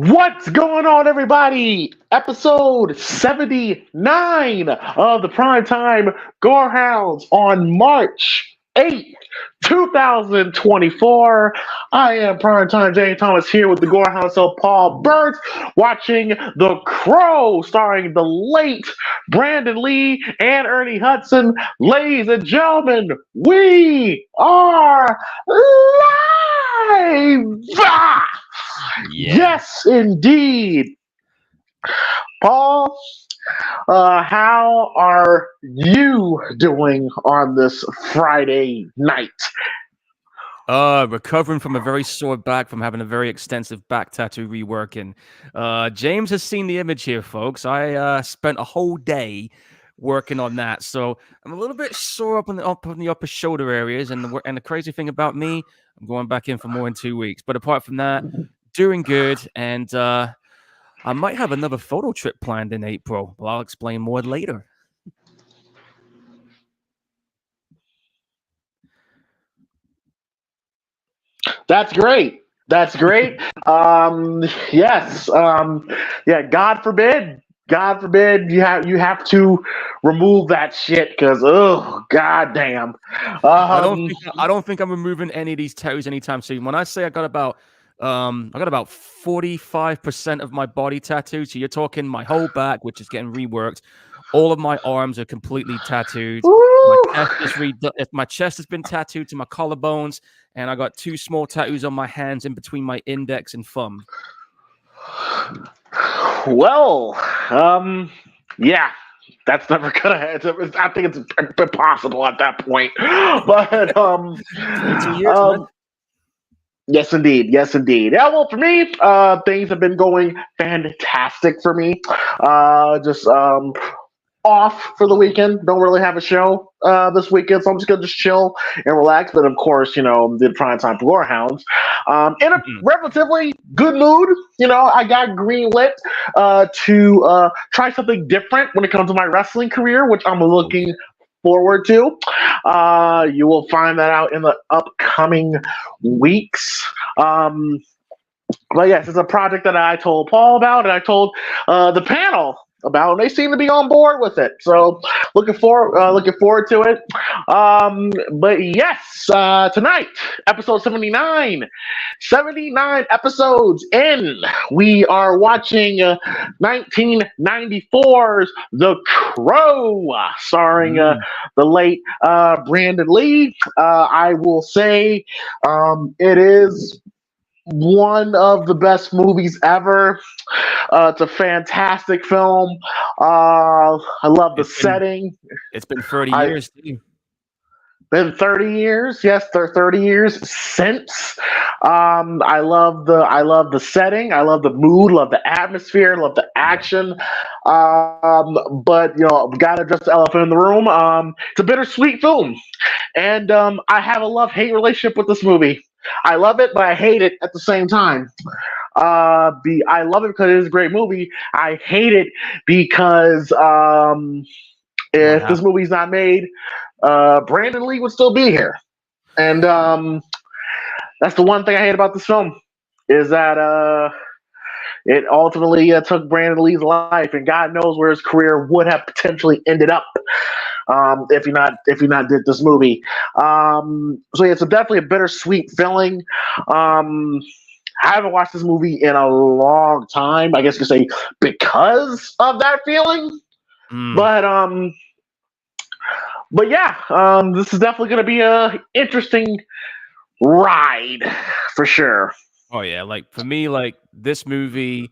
What's going on, everybody? Episode 79 of the Primetime Gorehounds on March 8th, 2024. I am Primetime Jane Thomas here with the Gorehounds of Paul Burns, watching The Crow, starring the late Brandon Lee and Ernie Hudson. Ladies and gentlemen, we are live! Yeah. Yes, indeed. Paul, how are you doing on this Friday night? Recovering from a very sore back from having a very extensive back tattoo reworking. James has seen the image here, folks. I spent a whole day working on that, so I'm a little bit sore up on the upper shoulder areas. And the crazy thing about me, I'm going back in for more in 2 weeks. But apart from that, doing good, and I might have another photo trip planned in April. Well, I'll explain more later. That's great. That's great. Yes. Yeah. God forbid you have to remove that shit because goddamn. I don't think I'm removing any of these tattoos anytime soon. When I say I got about 45% of my body tattooed. So you're talking my whole back, which is getting reworked. All of my arms are completely tattooed. My chest has been tattooed to my collarbones, and I got 2 small tattoos on my hands in between my index and thumb. Well, yeah. That's never gonna happen. I think it's impossible at that point. But 22 years, man. yes, indeed. Yes, indeed. Yeah, well, for me, things have been going fantastic for me. Just off for the weekend. Don't really have a show this weekend, so I'm just gonna just chill and relax. But of course, did prime time for Gorehounds. In a relatively good mood. I got greenlit to try something different when it comes to my wrestling career, which I'm looking forward to. You will find that out in the upcoming weeks. But yes, it's a project that I told Paul about, and I told the panel about, and they seem to be on board with it. So looking forward to it. But yes, tonight, episode 79. 79 episodes in. We are watching 1994's The Crow, starring the late Brandon Lee. I will say it is one of the best movies ever. It's a fantastic film. I love the setting. It's been 30 years. Been 30 years. Yes, they're 30 years since. I love the setting. I love the mood. Love the atmosphere. Love the action. But gotta address the elephant in the room. It's a bittersweet film, and I have a love-hate relationship with this movie. I love it, but I hate it at the same time. I love it because it is a great movie. I hate it because if this movie's not made, Brandon Lee would still be here, and that's the one thing I hate about this film is that it ultimately took Brandon Lee's life, and God knows where his career would have potentially ended up if he not did this movie. So yeah, it's definitely a bittersweet feeling. I haven't watched this movie in a long time. I guess you could say because of that feeling. But yeah, this is definitely going to be a interesting ride for sure. Oh yeah, like for me, like this movie,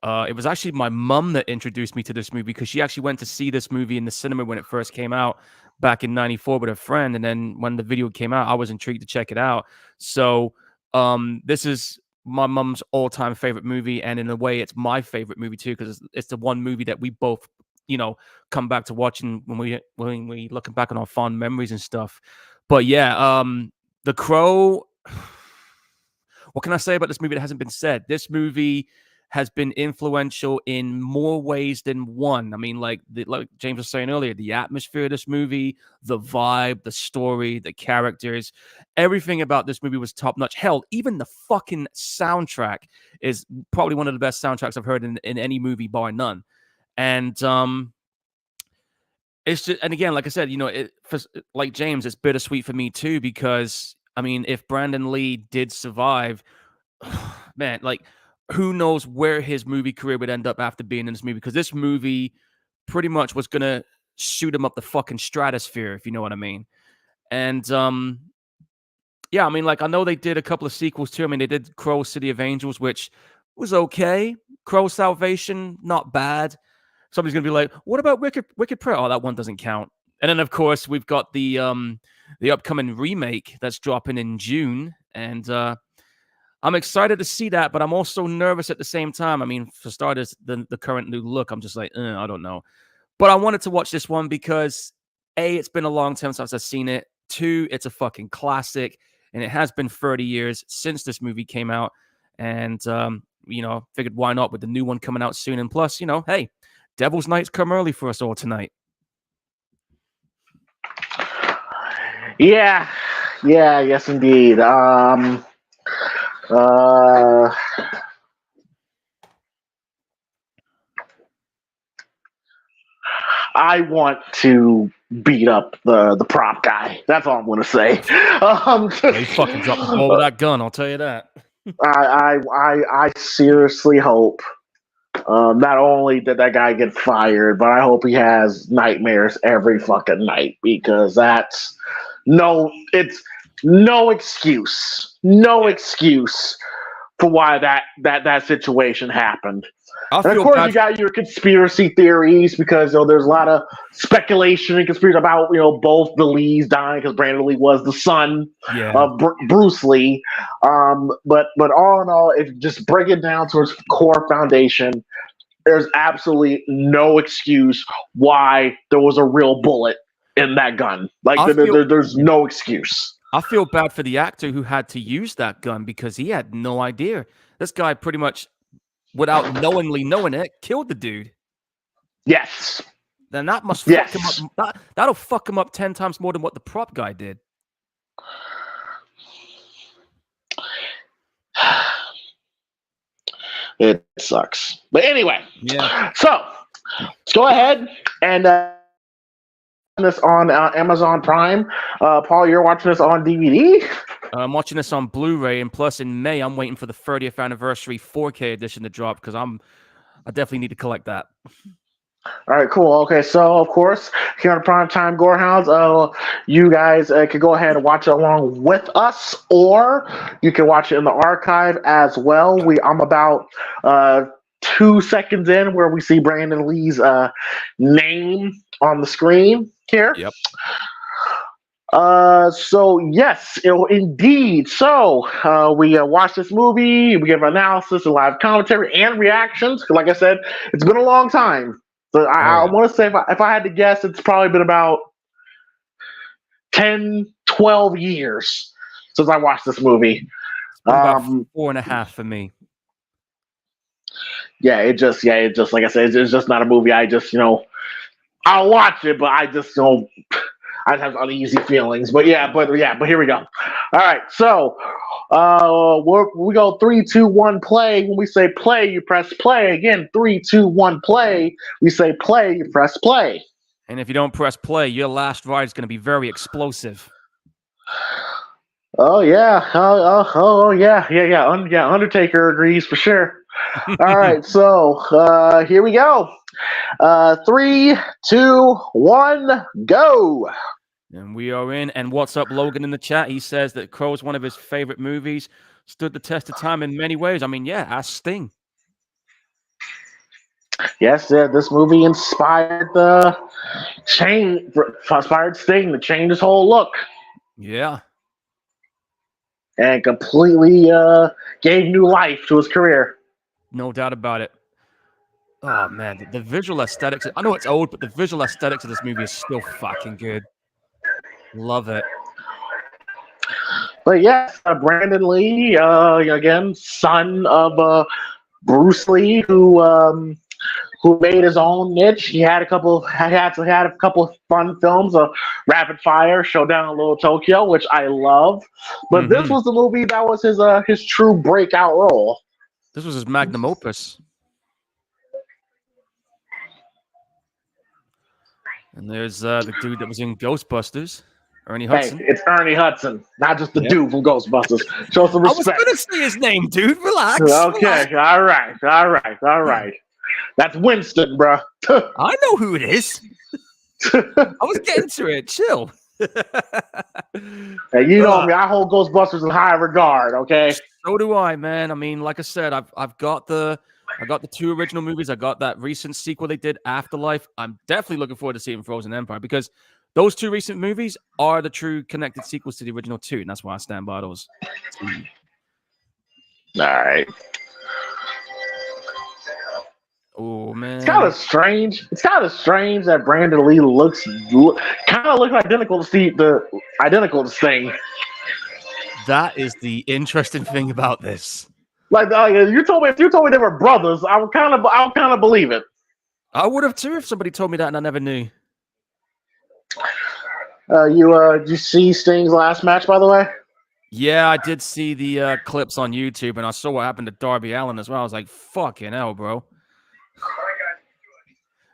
it was actually my mum that introduced me to this movie because she actually went to see this movie in the cinema when it first came out back in '94 with a friend, and then when the video came out, I was intrigued to check it out. So, this is my mum's all-time favorite movie, and in a way, it's my favorite movie too because it's the one movie that we both, come back to watching when we looking back on our fond memories and stuff. But yeah, The Crow. What can I say about this movie that hasn't been said? This movie has been influential in more ways than one. I mean, like James was saying earlier, the atmosphere of this movie, the vibe, the story, the characters, everything about this movie was top notch. Hell, even the fucking soundtrack is probably one of the best soundtracks I've heard in any movie, bar none. And it's just, and again, like I said, like James, it's bittersweet for me too, because I mean, if Brandon Lee did survive, man, like who knows where his movie career would end up after being in this movie, because this movie pretty much was gonna shoot him up the fucking stratosphere, if you know what I mean. And yeah, I mean, like I know they did a couple of sequels too. I mean, they did Crow City of Angels, which was okay. Crow Salvation, not bad. Somebody's gonna be like, "What about Wicked Prayer?" Oh, that one doesn't count. And then, of course, we've got the upcoming remake that's dropping in June, and I'm excited to see that, but I'm also nervous at the same time. I mean, for starters, the current new look, I'm just like, I don't know. But I wanted to watch this one because A, it's been a long time since I've seen it. 2, it's a fucking classic, and it has been 30 years since this movie came out. And figured why not with the new one coming out soon. And plus, hey, Devil's Nights come early for us all tonight. Yeah, yes, indeed. I want to beat up the prop guy. That's all I'm going to say. He fucking dropped the ball with that gun. I'll tell you that. I seriously hope not only did that guy get fired, but I hope he has nightmares every fucking night, because it's no excuse for why that situation happened. And of course, you got your conspiracy theories, because there's a lot of speculation and conspiracy about both the Lees dying, because Brandon Lee was the son of Bruce Lee. But all in all, if just break it down to its core foundation, there's absolutely no excuse why there was a real bullet in that gun. Like there's no excuse. I feel bad for the actor who had to use that gun, because he had no idea. This guy pretty much, without knowingly knowing it, killed the dude. Yes. Then that must fuck him up. That'll fuck him up 10 times more than what the prop guy did. It sucks. But anyway, so let's go ahead and this on Amazon Prime. Paul, you're watching this on DVD? I'm watching this on Blu-ray, and plus in May, I'm waiting for the 30th anniversary 4K edition to drop, because I definitely need to collect that. All right, cool. Okay, so of course, here on PrimeTime Gorehounds, you guys could go ahead and watch it along with us, or you can watch it in the archive as well. I'm about 2 seconds in where we see Brandon Lee's name on the screen here. Yep. So yes, indeed. So we watch this movie, we give analysis and live commentary and reactions. Like I said, it's been a long time. So I want to say, if I had to guess, it's probably been about 10, 12 years since I watched this movie. It's been about 4.5 for me. Yeah, it just like I said, it's just not a movie. I just I'll watch it, but I just I have uneasy feelings. But here we go. All right, so we go 3, 2, 1, play. When we say play, you press play. Again, 3, 2, 1, play. We say play, you press play. And if you don't press play, your last ride is going to be very explosive. Oh yeah, yeah. Undertaker agrees for sure. All right, so here we go. 3, 2, 1, go. And we are in. And what's up, Logan, in the chat? He says that Crow is one of his favorite movies. Stood the test of time in many ways. I mean, ask Sting. Yes, this movie inspired Sting to change his whole look. Yeah. And completely gave new life to his career. No doubt about it. Oh, man. The visual aesthetics. I know it's old, but the visual aesthetics of this movie is still fucking good. Love it. But yes, Brandon Lee, again, son of Bruce Lee, who made his own niche. He had a couple of fun films, Rapid Fire, Showdown in Little Tokyo, which I love. But this was the movie that was his true breakout role. This was his magnum opus. And there's the dude that was in Ghostbusters, Ernie Hudson. Hey, it's Ernie Hudson, not just the dude from Ghostbusters. Show some respect. I was going to say his name, dude. Relax. Okay, relax. All right. That's Winston, bro. I know who it is. I was getting to it. Chill. Hey, you know me. I hold Ghostbusters in high regard. Okay. So do I, man. I mean, like I said, I've got the 2 original movies. I got that recent sequel they did, Afterlife. I'm definitely looking forward to seeing Frozen Empire because those 2 recent movies are the true connected sequels to the original 2, and that's why I stand by those. All right. Oh man, it's kind of strange. It's kind of strange that Brandon Lee looks identical to Sting. That is the interesting thing about this. Like if you told me they were brothers, I would kind of believe it. I would have too if somebody told me that and I never knew. Did you see Sting's last match, by the way? Yeah, I did see the clips on YouTube, and I saw what happened to Darby Allin as well. I was like, fucking hell, bro.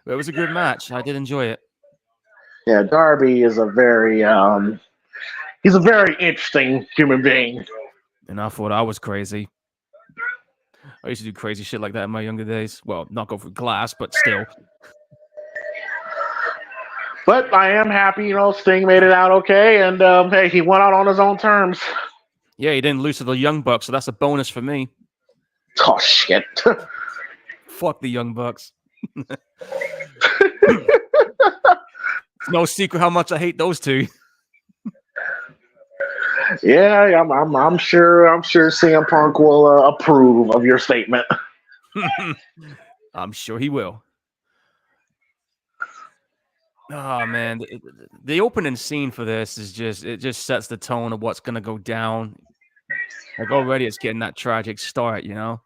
It was a good match. I did enjoy it. Yeah, Darby is a very interesting human being. And I thought I was crazy. I used to do crazy shit like that in my younger days. Well, not go through glass, but still. But I am happy, Sting made it out okay, and hey, he went out on his own terms. Yeah, he didn't lose to the Young Bucks, so that's a bonus for me. Oh shit! Fuck the Young Bucks. No secret how much I hate those 2. Yeah, I'm sure CM Punk will approve of your statement. I'm sure he will. Oh man, the opening scene for this is just sets the tone of what's gonna go down. Like already, it's getting that tragic start, Yeah,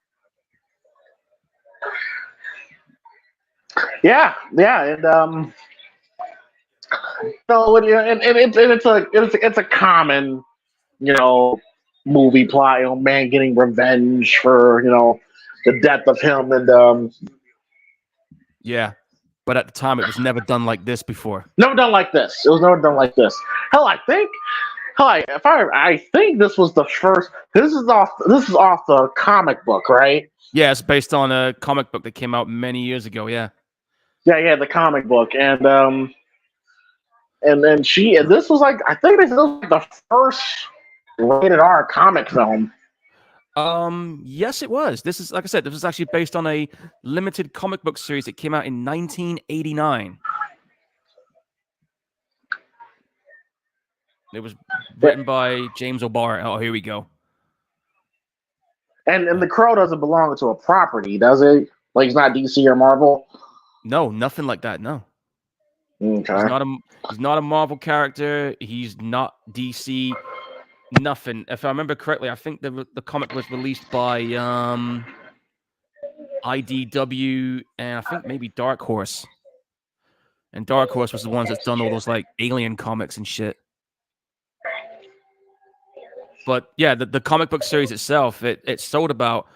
and it's a common, movie plot. Man getting revenge for the death of him, and yeah. But at the time, it was never done like this before. Never done like this. It was never done like this. Hell, I think this was the first. This is off the comic book, right? Yeah, it's based on a comic book that came out many years ago. Yeah. Yeah, the comic book, and then this was like, I think this was the first rated R comic film. Yes, it was. This is, like I said, this was actually based on a limited comic book series that came out in 1989. It was written by James O'Barr. Oh, here we go. And the Crow doesn't belong to a property, does it? Like, he's not DC or Marvel? No, nothing like that, no. Okay. He's not a Marvel character. He's not DC. Nothing. If I remember correctly, I think the comic was released by IDW and I think maybe Dark Horse. And Dark Horse was the ones that's done all those like alien comics and shit. But yeah, the comic book series itself, it sold about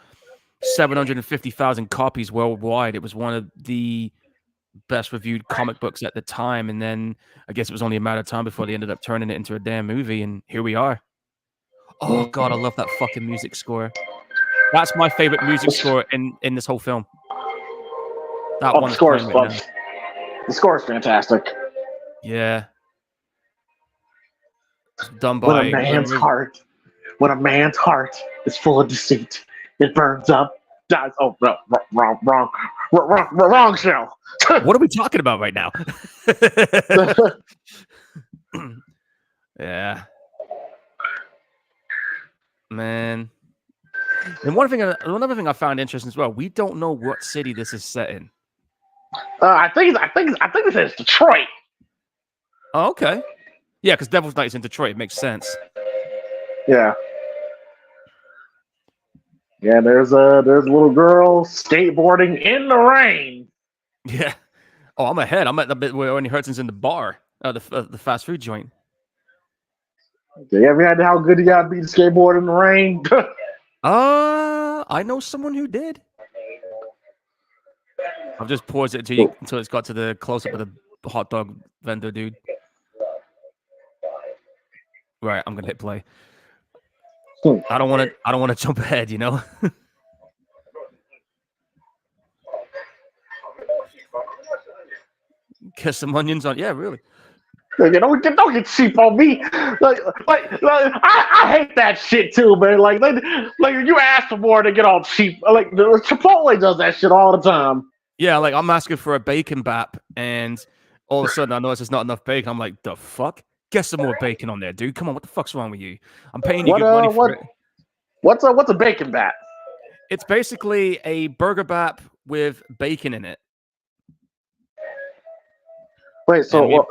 750,000 copies worldwide. It was one of the best reviewed comic books at the time. And then I guess it was only a matter of time before they ended up turning it into a damn movie. And here we are. Oh, God, I love that fucking music score. That's my favorite music score in this whole film. That one. The score is fantastic. Yeah. It's done by... When a man's heart is full of deceit, it burns up, dies. Oh, no, wrong show. What are we talking about right now? Yeah. Man. And another thing I found interesting as well, we don't know what city this is set in. I think this is Detroit. Oh, okay. Yeah, because Devil's Night is in Detroit. It makes sense. Yeah. Yeah, there's a little girl skateboarding in the rain. Yeah. Oh, I'm ahead. I'm at the bit where Ernie Hudson's in the bar, the fast food joint. You ever had how good you gotta be to skateboard in the rain? I know someone who did. I've just paused it until it's got to the close up of the hot dog vendor dude. Right, I'm gonna hit play. I don't want to jump ahead, you know. Get some onions on. Yeah, really. Don't get cheap on me. I hate that shit too, man. Like you ask for more to get all cheap. Like Chipotle does that shit all the time. Yeah, like I'm asking for a bacon bap, and all of a sudden I notice there's not enough bacon. I'm like, the fuck? Get some more bacon on there, dude. Come on, what the fuck's wrong with you? I'm paying you good money for it. What's a bacon bap? It's basically a burger bap with bacon in it. Wait, so Well,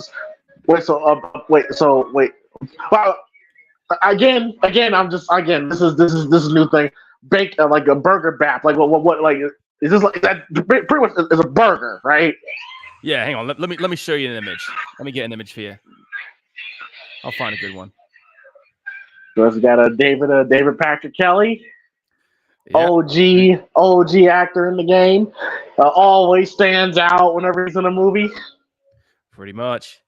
again, this is a new thing. Like a burger bap. Like what like is this like that? Pretty much is a burger, right? Yeah, hang on. Let me show you an image. Let me get an image for you. I'll find a good one. So it's got a David Patrick Kelly, yep. OG actor in the game. Always stands out whenever he's in a movie. Pretty much.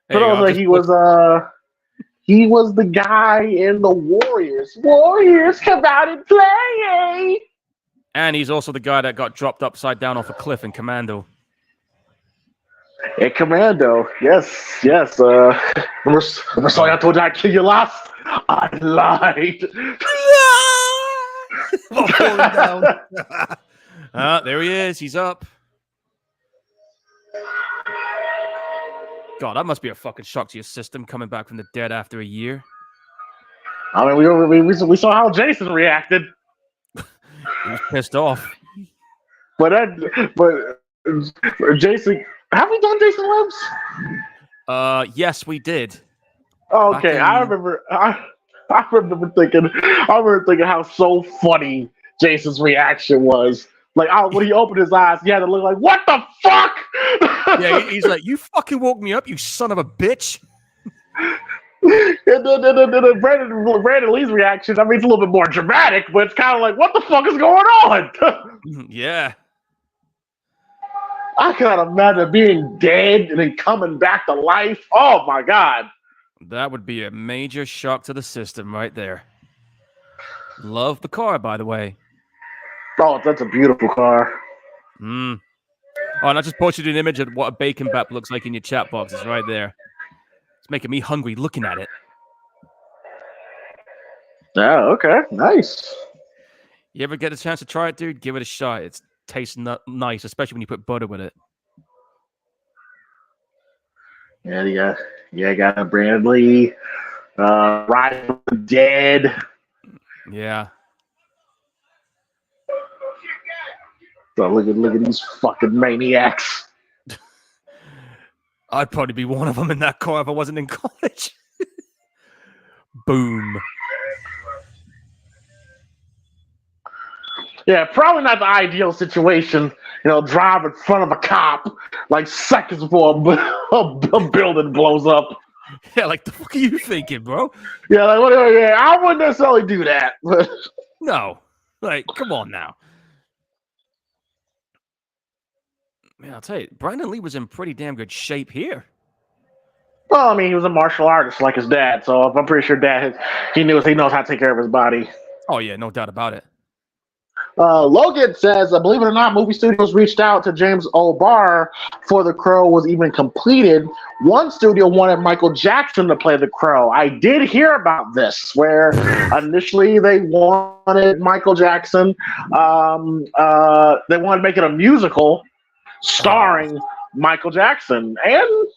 But also he was the guy in the Warriors. Warriors come out and play. And he's also the guy that got dropped upside down off a cliff in Commando. In Commando, yes. Remember I told you I'd kill you last? I lied. Falling down. There he is. He's up. God, that must be a fucking shock to your system coming back from the dead after a year. I mean, we saw how Jason reacted. He was pissed off. But Jason, have we done Jason Lives? Yes, we did. Okay, I remember thinking how so funny Jason's reaction was. Like when he opened his eyes, he had to look like, what the fuck? Yeah, he's like, you fucking woke me up, you son of a bitch. And then Brandon Lee's reaction, I mean, it's a little bit more dramatic, but it's kind of like, what the fuck is going on? Yeah. I can't imagine being dead and then coming back to life. Oh, my God. That would be a major shock to the system right there. Love the car, by the way. Oh, that's a beautiful car. Oh, and I just posted an image of what a bacon bap looks like in your chat box. It's right there. It's making me hungry looking at it. Yeah, okay. Nice. You ever get a chance to try it, dude? Give it a shot. It tastes nice, especially when you put butter with it. Yeah, got Brandon Lee, Rise from the Dead. Yeah. So look at these fucking maniacs. I'd probably be one of them in that car if I wasn't in college. Boom. Yeah, probably not the ideal situation. Drive in front of a cop like seconds before a building blows up. Yeah, like the fuck are you thinking, bro? Yeah, I wouldn't necessarily do that. But no, like, come on now. Man, I'll tell you, Brandon Lee was in pretty damn good shape here. Well, I mean, he was a martial artist like his dad, so I'm pretty sure he knows how to take care of his body. Oh yeah, no doubt about it. Logan says, believe it or not, movie studios reached out to James O'Barr before The Crow was even completed. One studio wanted Michael Jackson to play the Crow. I did hear about this, where initially they wanted Michael Jackson. They wanted to make it a musical starring Michael Jackson. And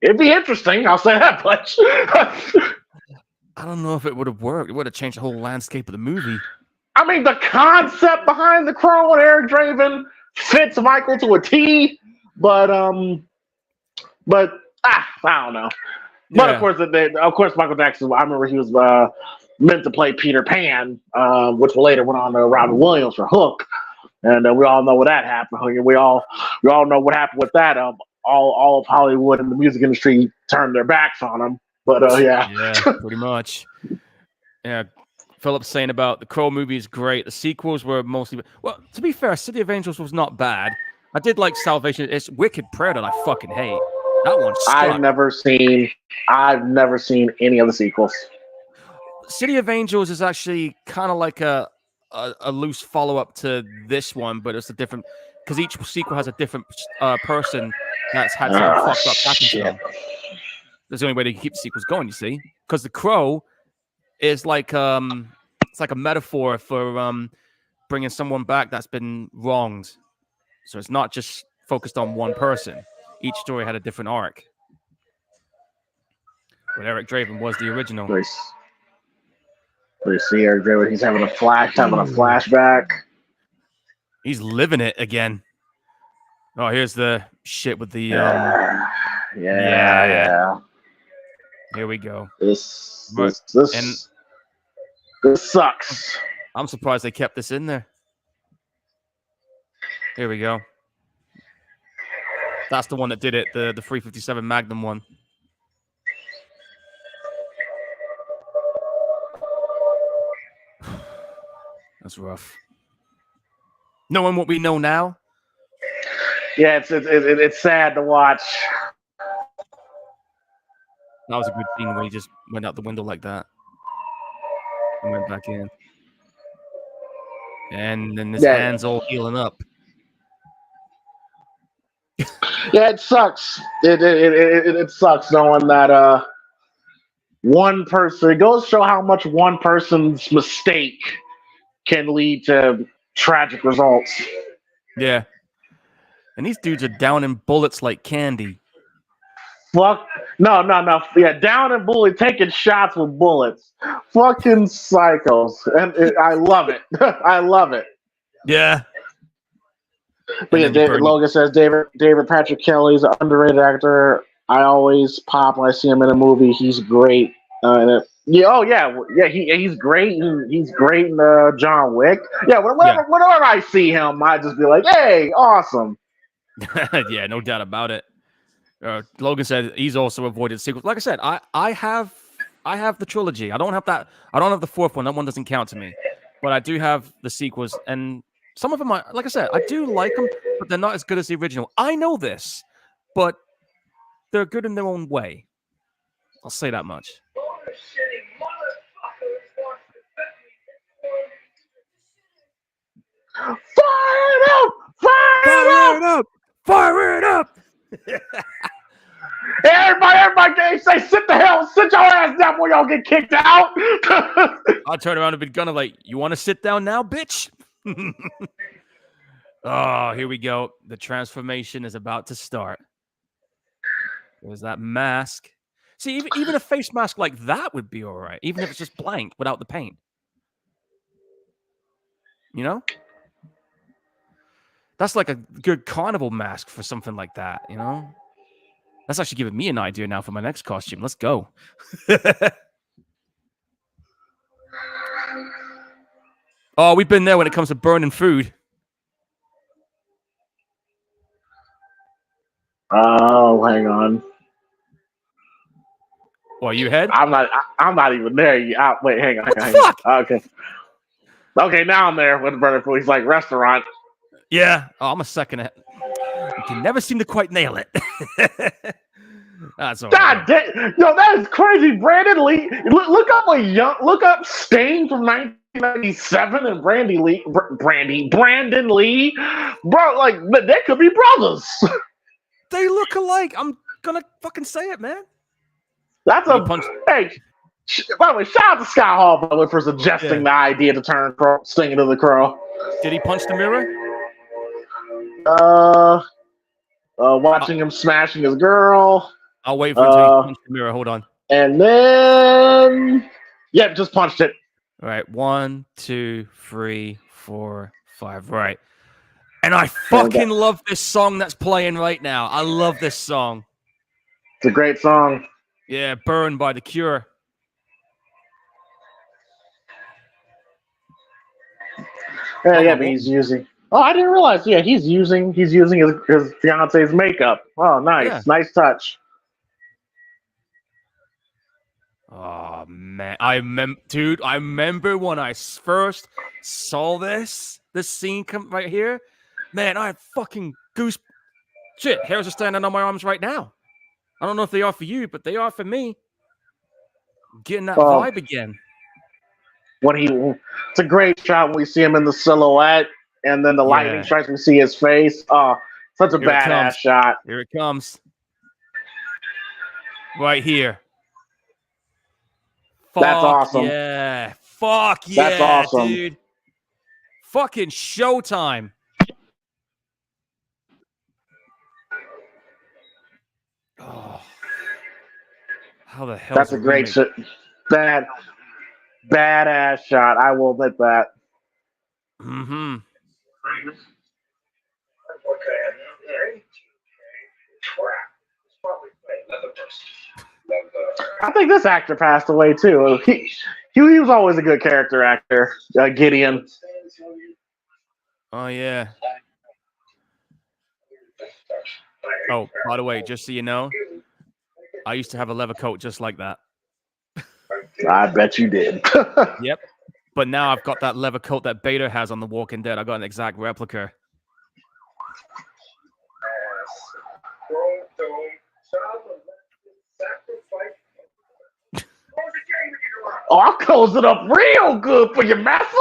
it'd be interesting, I'll say that much. I don't know if it would have worked. It would have changed the whole landscape of the movie. I mean, the concept behind The Crow and Eric Draven fits Michael to a T, but I don't know. But yeah. Of course, Michael Jackson. I remember he was meant to play Peter Pan, which later went on to Robin Williams for Hook, and we all know what that happened. We all know what happened with that. All of Hollywood and the music industry turned their backs on him. But yeah, pretty much. Yeah, Philip's saying about the Crow movie is great. The sequels were mostly well. To be fair, City of Angels was not bad. I did like Salvation. It's Wicked Prayer that I fucking hate. That one sucked. I've never seen any of the sequels. City of Angels is actually kind of like a loose follow up to this one, but it's a different because each sequel has a different person that's had something fucked up happen to them. That's the only way to keep the sequels going, you see. Because the Crow is like it's like a metaphor for bringing someone back that's been wronged. So it's not just focused on one person. Each story had a different arc. But Eric Draven was the original. We see Eric Draven. He's having a flashback. He's living it again. Oh, here's the shit with the yeah. Here we go. This sucks. I'm surprised they kept this in there. Here we go. That's the one that did it, the 357 Magnum one. That's rough. Knowing what we know now. Yeah, it's sad to watch. That was a good scene where he just went out the window like that and went back in. And then his hand's all healing up. Yeah, it sucks. It sucks knowing that one person. It goes to show how much one person's mistake can lead to tragic results. Yeah. And these dudes are downing bullets like candy. Fuck. No. Yeah, down and bully, taking shots with bullets. Fucking psychos. And I love it. I love it. Yeah. But yeah, Logan says David Patrick Kelly's an underrated actor. I always pop when I see him in a movie. He's great. He's great. He's great in John Wick. Yeah, whenever I see him, I just be like, "Hey, awesome!" Yeah, no doubt about it. Logan said he's also avoided sequels. Like I said, I have the trilogy. I don't have that. I don't have the fourth one. That one doesn't count to me. But I do have the sequels, and some of them, like I said, I do like them, but they're not as good as the original. I know this, but they're good in their own way. I'll say that much. Fire it up! Fire it up! Fire it up! Hey, everybody, sit your ass down before y'all get kicked out. I'll turn around and be gonna like, you want to sit down now, bitch? Oh, here we go. The transformation is about to start. There's that mask. See, even a face mask like that would be all right, even if it's just blank without the paint. You know? That's like a good carnival mask for something like that, you know? That's actually giving me an idea now for my next costume. Let's go. Oh, we've been there when it comes to burning food. Oh, hang on. Well, you ahead? I'm not even there yet. Wait, hang on. What the fuck? Okay, now I'm there with the burning food. He's like restaurant. Yeah. Oh, I'm a second ahead. You can never seem to quite nail it. That's all right. Yo, that is crazy. Brandon Lee. Look up Stain from 1997 and Brandon Lee. Bro, like they could be brothers. They look alike. I'm gonna fucking say it, man. That's a punch. Hey, by the way, shout out to Scott Hall, by the way, for suggesting the idea to turn Sting into the Crow. Did he punch the mirror? Watching him smashing his girl. I'll wait for him to punch the mirror. Hold on. And then, just punched it. All right, 1, 2, 3, 4, 5. Right. And I fucking love this song that's playing right now. I love this song. It's a great song. Yeah, Burn by The Cure. Yeah, Oh yeah, my but what? he's using. Oh, I didn't realize. Yeah, he's using his fiance's makeup. Oh, Yeah. nice touch. Oh man, dude. I remember when I first saw this scene come right here. Man, I had fucking goose. Shit, hairs are standing on my arms right now. I don't know if they are for you, but they are for me. Getting that Well, vibe again. it's a great shot when we see him in the silhouette, and then the lightning Yeah, strikes. We see his face. Oh, such a here it badass comes. shot. Here it comes. Right here. That's Fuck awesome. yeah. Fuck That's yeah, awesome. dude. Fucking showtime. Oh, how the hell's That's a a great remake? shot. That badass shot. I will admit that. Mm-hmm. I think this actor passed away too. He was always a good character actor, Gideon. Oh yeah. Oh, by the way, just so you know, I used to have a leather coat just like that. I bet you did. Yep. But now I've got that leather coat that Beta has on The Walking Dead. I got an exact replica. Oh, I'll close it up real good for you, massa.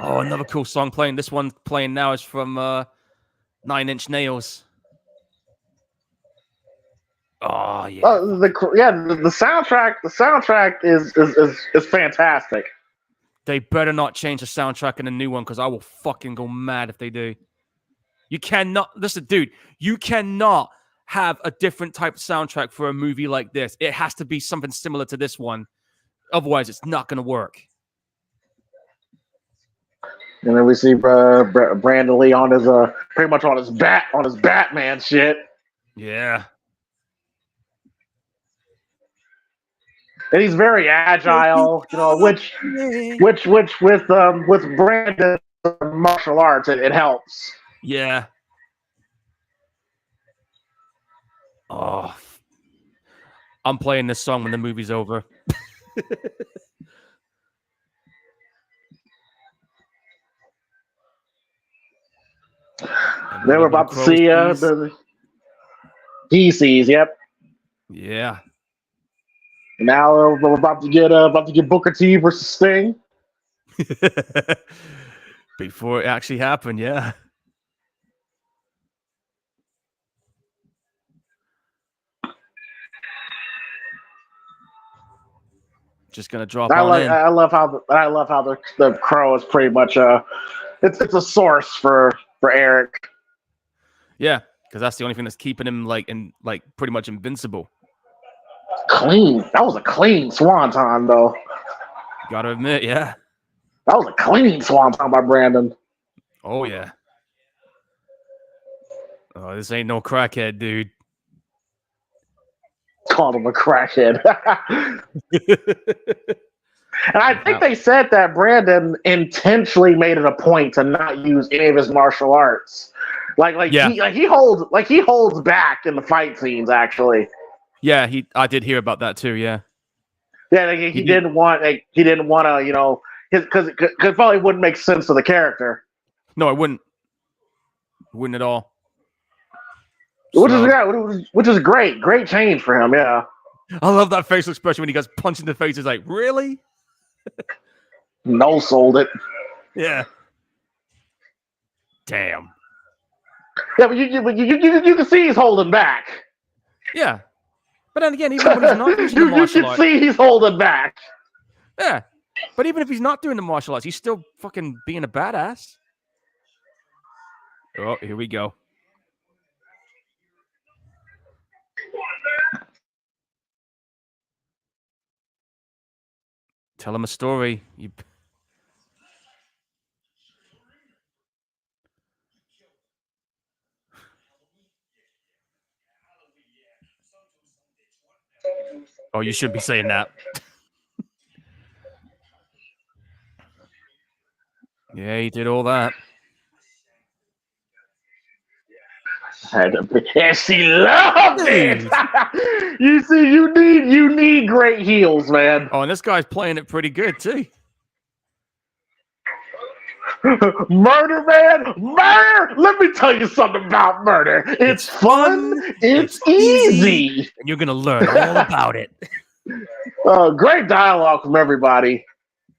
Oh, another cool song playing. This one playing now is from 9 Inch Nails. Oh yeah. The soundtrack is fantastic. They better not change the soundtrack in the new one because I will fucking go mad if they do. You cannot listen, dude. You cannot have a different type of soundtrack for a movie like this. It has to be something similar to this one. Otherwise, it's not going to work. And then we see Brandon Lee on his pretty much on his Batman shit. Yeah. And he's very agile, which with Brandon martial arts it helps. Yeah. Oh, I'm playing this song when the movie's over. Then we're about to see the DCs. Yep. Yeah. Now we're about to get Booker T versus Sting. Before it actually happened, yeah. Just gonna drop on in. I love how the Crow is pretty much it's a source for Eric. Yeah, because that's the only thing that's keeping him like pretty much invincible. Clean. That was a clean swanton though. Gotta admit, yeah. That was a clean swanton by Brandon. Oh yeah. Oh, this ain't no crackhead, dude. Called him a crackhead. And I think they said that Brandon intentionally made it a point to not use any of his martial arts. He holds back in the fight scenes actually. Yeah, I did hear about that too, yeah. Yeah, he didn't want to, because it probably wouldn't make sense to the character. No, I wouldn't. Wouldn't at all. Which is great change for him. Yeah, I love that facial expression when he gets punched in the face. He's like, really? no sold it. Yeah. Damn. Yeah, but you can see he's holding back. Yeah. But then again, even when he's not using the martial arts, you can see he's holding back. Yeah. But even if he's not doing the martial arts, he's still fucking being a badass. Oh, here we go. Tell him a story. Oh, you should be saying that. Yeah, he did all that. And she loved it. Dude. You see, you need great heels, man. Oh, and this guy's playing it pretty good too. Murder, man, murder. Let me tell you something about murder. It's fun. It's easy. And you're gonna learn all about it. Great dialogue from everybody.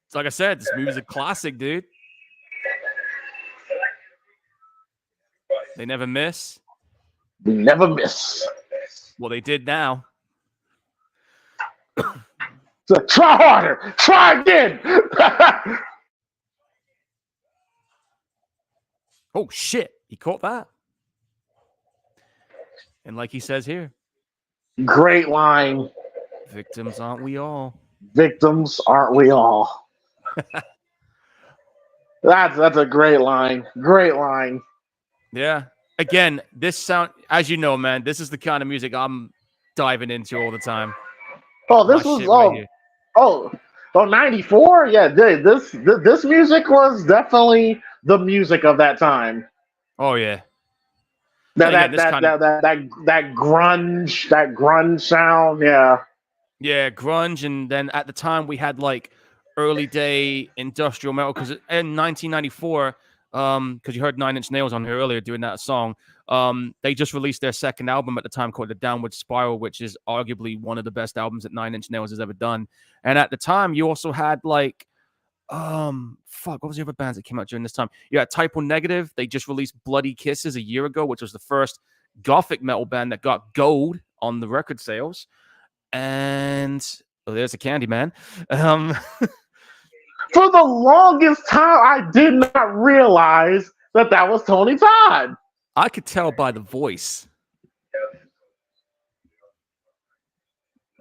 It's like I said, this movie's a classic, dude. They never miss. We never miss. Well, they did now. So try harder. Try again. Oh, shit. He caught that. And like he says here, Great line. victims aren't we all? Victims aren't we all? That's a great line. Great line. Yeah. Again, this sound, as you know, man, this is the kind of music I'm diving into all the time. Oh, this was 94? Yeah, this music was definitely the music of that time. Oh yeah. That grunge sound, yeah. Yeah, grunge, and then at the time we had like early day industrial metal because in 1994, because you heard Nine Inch Nails on here earlier doing that song. They just released their second album at the time called The Downward Spiral, which is arguably one of the best albums that Nine Inch Nails has ever done. And at the time, you also had like, what was the other bands that came out during this time? You had Type O Negative. They just released Bloody Kisses a year ago, which was the first gothic metal band that got gold on the record sales. And there's a Candyman. For the longest time, I did not realize that was Tony Todd. I could tell by the voice.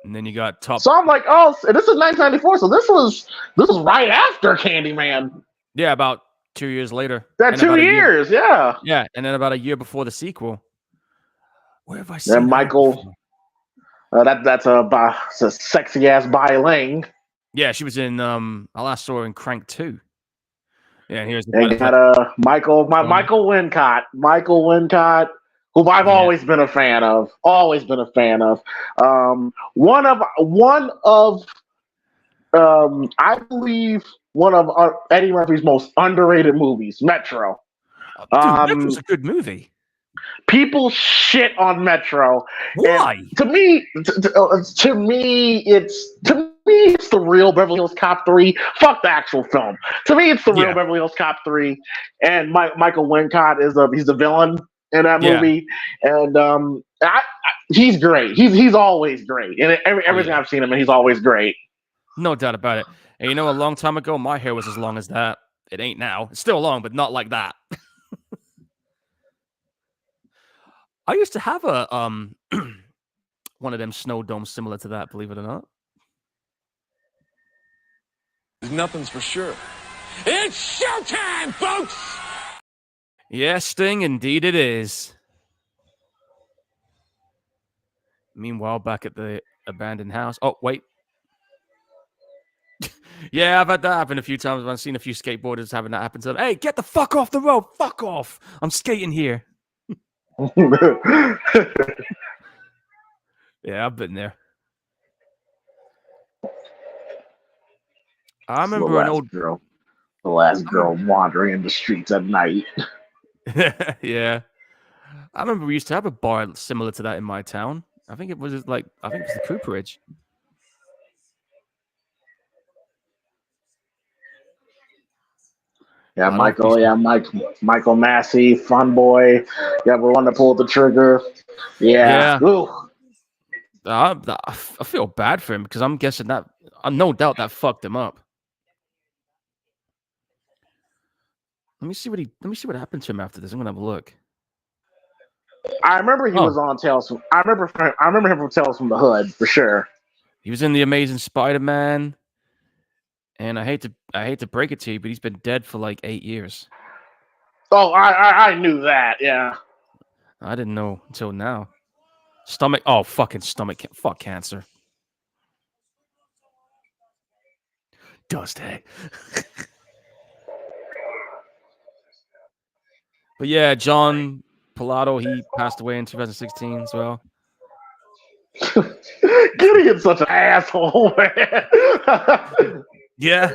And then you got Top. So I'm like, oh, this is 1994. So this was right after Candyman. Yeah, about 2 years later. That 2 years, yeah. Yeah, and then about a year before the sequel. Where have I seen that? Michael. That's a sexy ass Bai Ling. Yeah, she was in. I last saw her in Crank 2. Yeah, and here's the. And got Michael Wincott. Michael Wincott, who I've always been a fan of. Always been a fan of. One of I believe one of Eddie Murphy's most underrated movies, Metro. Dude, Metro's a good movie. People shit on Metro. Why? And to me, it's the real Beverly Hills Cop 3. Fuck the actual film. To me, it's the real Beverly Hills Cop 3. And Michael Wincott he's the villain in that movie. And he's great. He's always great. And everything I've seen him, and he's always great. No doubt about it. And you know, a long time ago, my hair was as long as that. It ain't now. It's still long, but not like that. I used to have a one of them snow domes similar to that, believe it or not. Nothing's for sure. It's showtime, folks! Yeah, Sting, indeed it is. Meanwhile, back at the abandoned house. Oh, wait. Yeah, I've had that happen a few times. I've seen a few skateboarders having that happen to them. Hey, get the fuck off the road. Fuck off. I'm skating here. Yeah, I've been there. I remember an old girl. The last girl wandering in the streets at night. Yeah. I remember we used to have a bar similar to that in my town. I think it was the Cooperage. Yeah, Michael Massey, Fun Boy. Yeah, we're one to pull the trigger. Yeah. I feel bad for him because I'm guessing that no doubt that fucked him up. Let me see what happened to him after this. I'm gonna have a look. I remember he was on Tales from. I remember him from Tales from the Hood for sure. He was in The Amazing Spider-Man, and I hate to break it to you, but he's been dead for like 8 years. Oh, I knew that. Yeah, I didn't know until now. Fuck cancer. Does they? But yeah, John Pilato, he passed away in 2016 as well. Gideon's such an asshole, man. Yeah.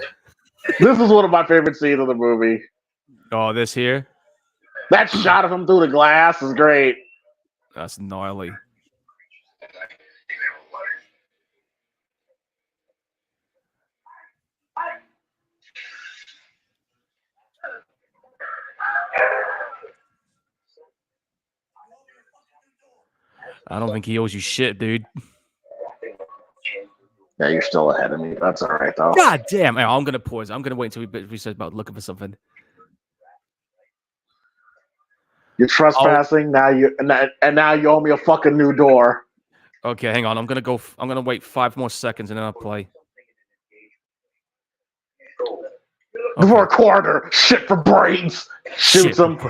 This is one of my favorite scenes of the movie. Oh, this here? That shot of him through the glass is great. That's gnarly. I don't think he owes you shit, dude. Yeah, you're still ahead of me. That's all right, though. God damn. I'm going to pause. I'm going to wait until we said about looking for something. You're trespassing. Now now you owe me a fucking new door. Okay, hang on. I'm going to wait 5 more seconds and then I'll play. Okay. For a quarter. Shit for brains. Shoots him.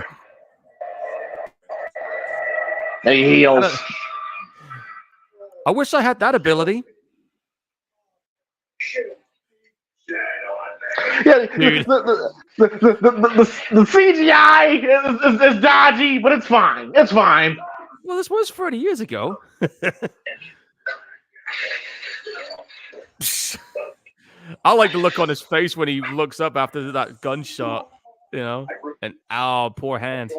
And he heals. I wish I had that ability. Yeah, the CGI is dodgy, but it's fine. It's fine. Well, this was 30 years ago. I like the look on his face when he looks up after that gunshot, you know, and poor hand.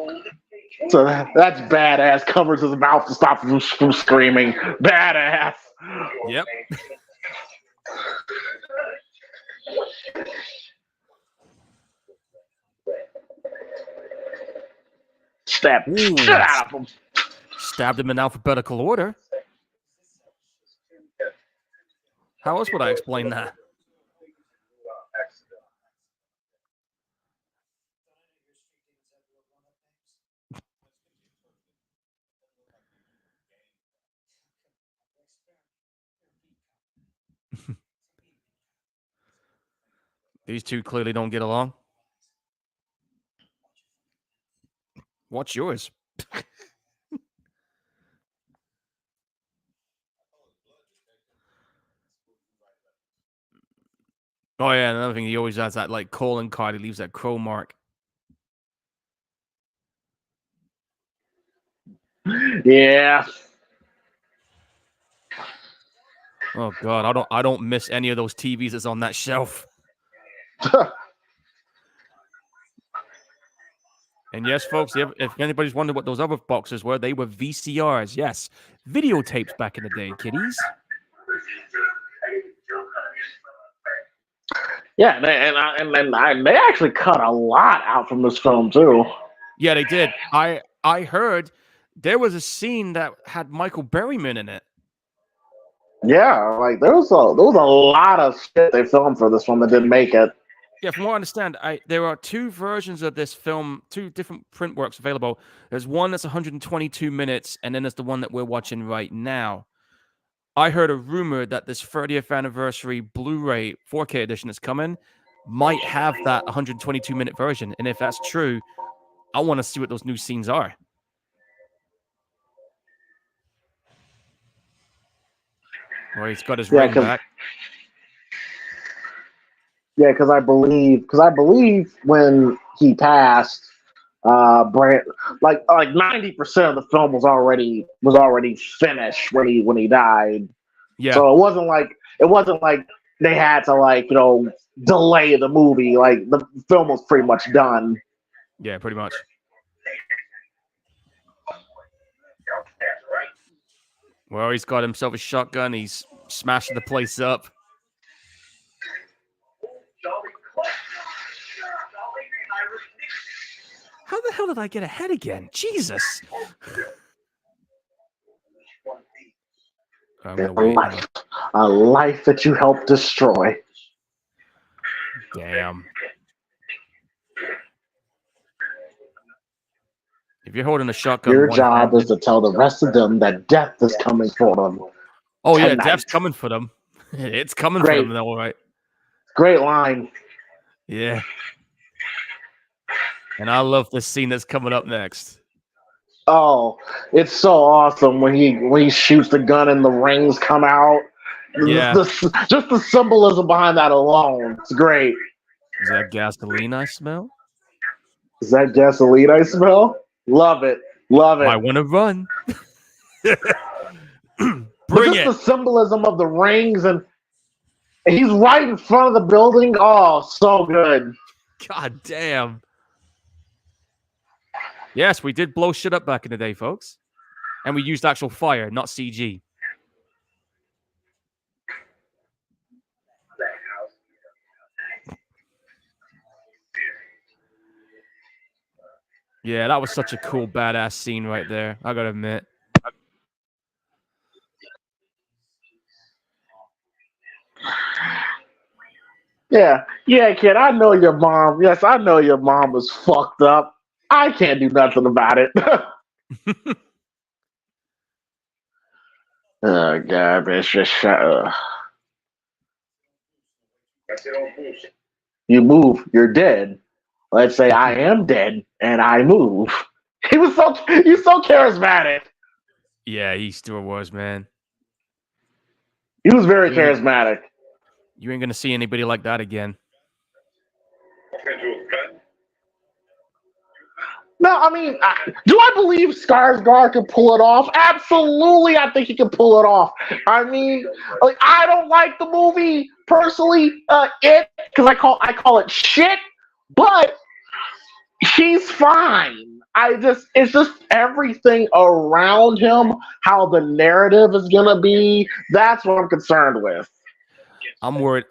So that's badass. Covers his mouth to stop him from screaming. Badass. Yep. Stab shit out of him. Stabbed him in alphabetical order. How else would I explain that? These two clearly don't get along. What's yours? Oh yeah, another thing, he always has that like calling card. He leaves that crow mark. Yeah. Oh god, I don't miss any of those TVs that's on that shelf. And yes, folks, if anybody's wondering what those other boxes were, they were VCRs. Yes, videotapes back in the day, kiddies. Yeah, and they actually cut a lot out from this film too. Yeah, they did. I heard there was a scene that had Michael Berryman in it. Yeah, like there was a lot of shit they filmed for this one that didn't make it. Yeah, from what I understand, there are 2 versions of this film, 2 different print works available. There's one that's 122 minutes, and then there's the one that we're watching right now. I heard a rumor that this 30th anniversary Blu-ray 4K edition that's coming might have that 122-minute version. And if that's true, I want to see what those new scenes are. Well, he's got his ring back. Yeah, because I believe when he passed, like 90% of the film was already finished when he died. Yeah. So it wasn't like they had to delay the movie. Like the film was pretty much done. Yeah, pretty much. Well, he's got himself a shotgun. He's smashing the place up. How the hell did I get ahead again? Jesus. A life that you helped destroy. Damn. If you're holding a shotgun, your job is to tell the rest of them that death is coming for them. Oh yeah, death's coming for them. It's coming for them, all right. Great line. Yeah. And I love the scene that's coming up next. Oh, it's so awesome when he shoots the gun and the rings come out Yeah. Just the symbolism behind that alone. It's great. Is that gasoline I smell? Is that gasoline I smell? Love it. Love it. I want to run. But Bring just it. the symbolism of the rings, and he's right in front of the building. Oh, so good. God damn. Yes, we did blow shit up back in the day, folks. And we used actual fire, not CG. Yeah, that was such a cool, badass scene right there. I gotta admit. Yeah, kid. I know your mom. Yes, I know your mom was fucked up. I can't do nothing about it. Oh God, man, it's just you move, you're dead. Let's say I am dead and I move. He's so charismatic. Yeah, he still was, man. He was very charismatic. You ain't gonna see anybody like that again. No, I mean, do I believe Skarsgård can pull it off? Absolutely, I think he can pull it off. I mean, like, I don't like the movie personally, because I call it shit, but he's fine. It's just everything around him, how the narrative is gonna be. That's what I'm concerned with. I'm worried.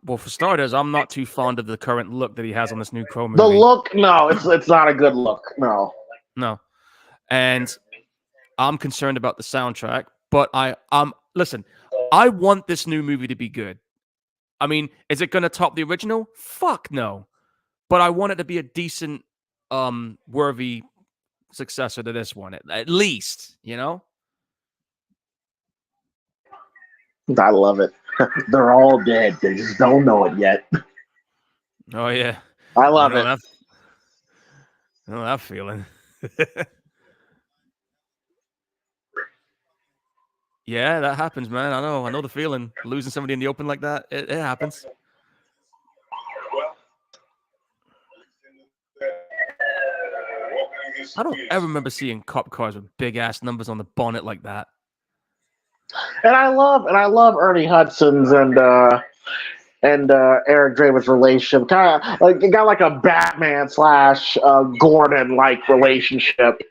Well, for starters, I'm not too fond of the current look that he has on this new Crow movie. The look, no, it's not a good look. No. And I'm concerned about the soundtrack. But listen, I want this new movie to be good. I mean, is it going to top the original? Fuck no. But I want it to be a decent, worthy successor to this one, at least, you know? I love it. They're all dead. They just don't know it yet. Oh, yeah. I love it. I know that feeling. Yeah, that happens, man. I know the feeling. Losing somebody in the open like that, it happens. I don't ever remember seeing cop cars with big ass numbers on the bonnet like that. And I love Ernie Hudson's and Eric Draven's relationship. Kind of like it got like a Batman / Gordon like relationship.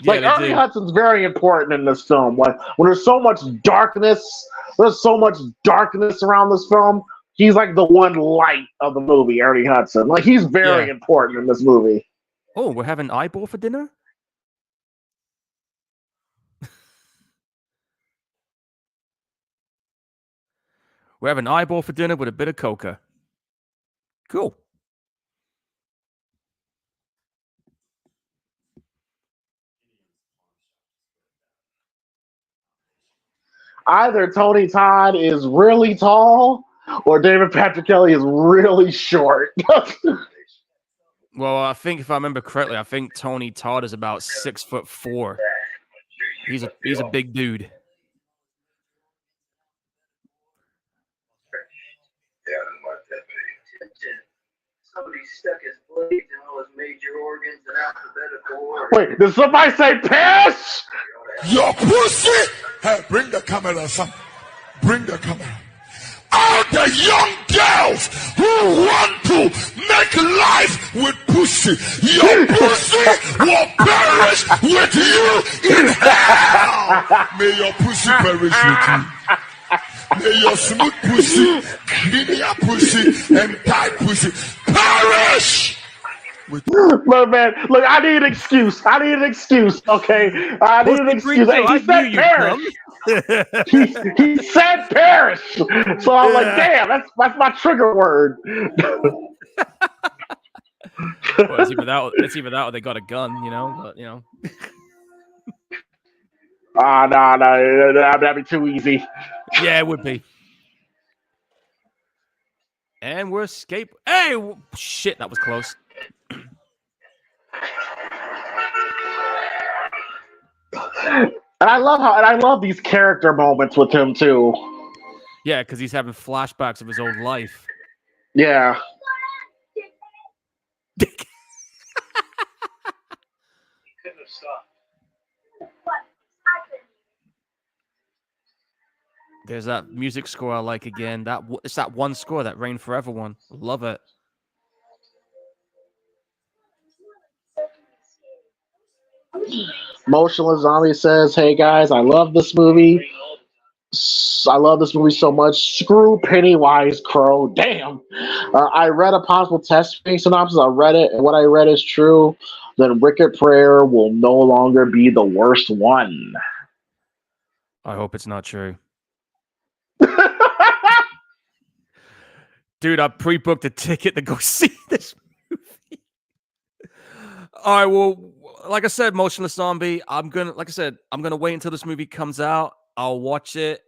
Yeah, Like Ernie Hudson's very important in this film. When there's so much darkness around this film. He's like the one light of the movie, Ernie Hudson. Like he's very important in this movie. Oh, we're having eyeball for dinner? We're having eyeball for dinner with a bit of coca. Cool. Either Tony Todd is really tall or David Patrick Kelly is really short. Well, I think if I remember correctly, I think Tony Todd is about 6'4". He's a big dude. Somebody stuck his blades in all his major organs in alphabetical order. Wait, did somebody say piss? Your pussy! Hey, bring the camera, son. Bring the camera. All the young girls who want to make life with pussy, your pussy will perish with you in hell. May your pussy perish with you. May your smooth pussy, linear pussy, and tight pussy perish. But man, look, I need an excuse. Okay, I need an excuse. Hey, he said perish. he said perish. So I'm like, damn, that's my trigger word. Well, it's either that or they got a gun, you know. But you know. No, that'd be too easy. Yeah, it would be. And we're escaping. Hey, shit, that was close. And I love these character moments with him too. Yeah, because he's having flashbacks of his old life. Yeah. Couldn't have stopped. There's that music score I like again. It's that one score, that Reign Forever one. Love it. Motionless Zombie says, "Hey guys, I love this movie. I love this movie so much. Screw Pennywise Crow. Damn. I read a possible testing synopsis. I read it, and what I read is true. Then Wicked Prayer will no longer be the worst one." I hope it's not true. Dude, I pre-booked a ticket to go see this movie. All right, well, like I said, Motionless Zombie, I'm gonna wait until this movie comes out. I'll watch it.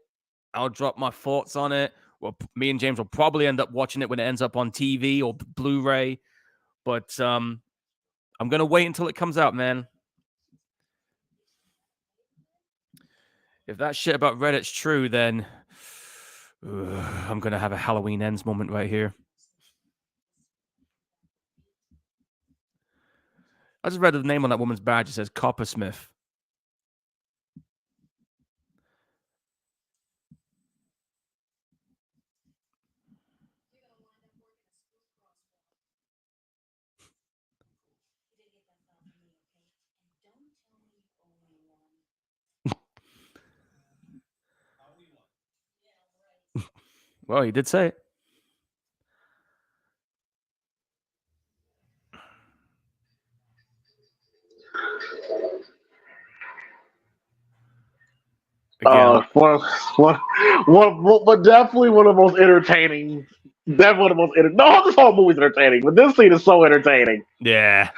I'll drop my thoughts on it. Well, me and James will probably end up watching it when it ends up on TV or Blu-ray. But I'm gonna wait until it comes out, man. If that shit about Reddit's true, then I'm gonna have a Halloween Ends moment right here. I just read the name on that woman's badge. It says Coppersmith. Well, he did say it. Again, But definitely one of the most entertaining. Definitely one of the most no, this whole movie's entertaining, but this scene is so entertaining. yeah.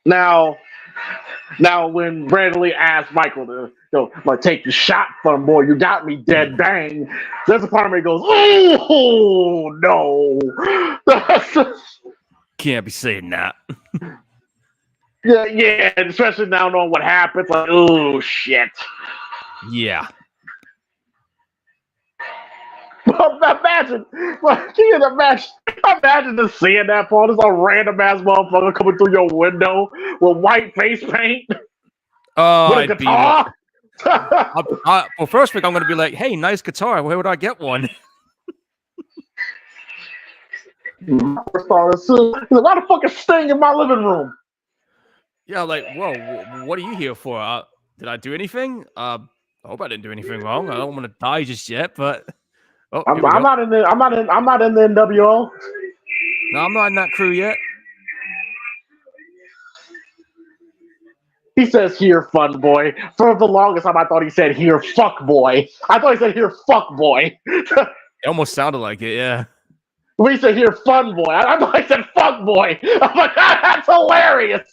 Now, when Brandon Lee asked Michael to like take the shot from boy, you got me dead bang. There's a part of me that goes, oh no. Can't be saying that. Yeah, and especially now knowing what happens, like, oh shit. Yeah. Imagine just seeing that, Paul. There's a random ass motherfucker coming through your window with white face paint. Oh, with a I'd be guitar. well, first week I'm going to be like, hey, nice guitar. Where would I get one? First thought is, why the fuck is Sting in my living room? Yeah, like, whoa, what are you here for? Did I do anything? I hope I didn't do anything wrong. I don't want to die just yet, but I'm not in the NWO. No, I'm not in that crew yet. He says here, fun boy. For the longest time, I thought he said here, fuck boy. I thought he said here, fuck boy. It almost sounded like it, yeah. When he said here, fun boy, I thought he said fuck boy. I'm like, that's hilarious.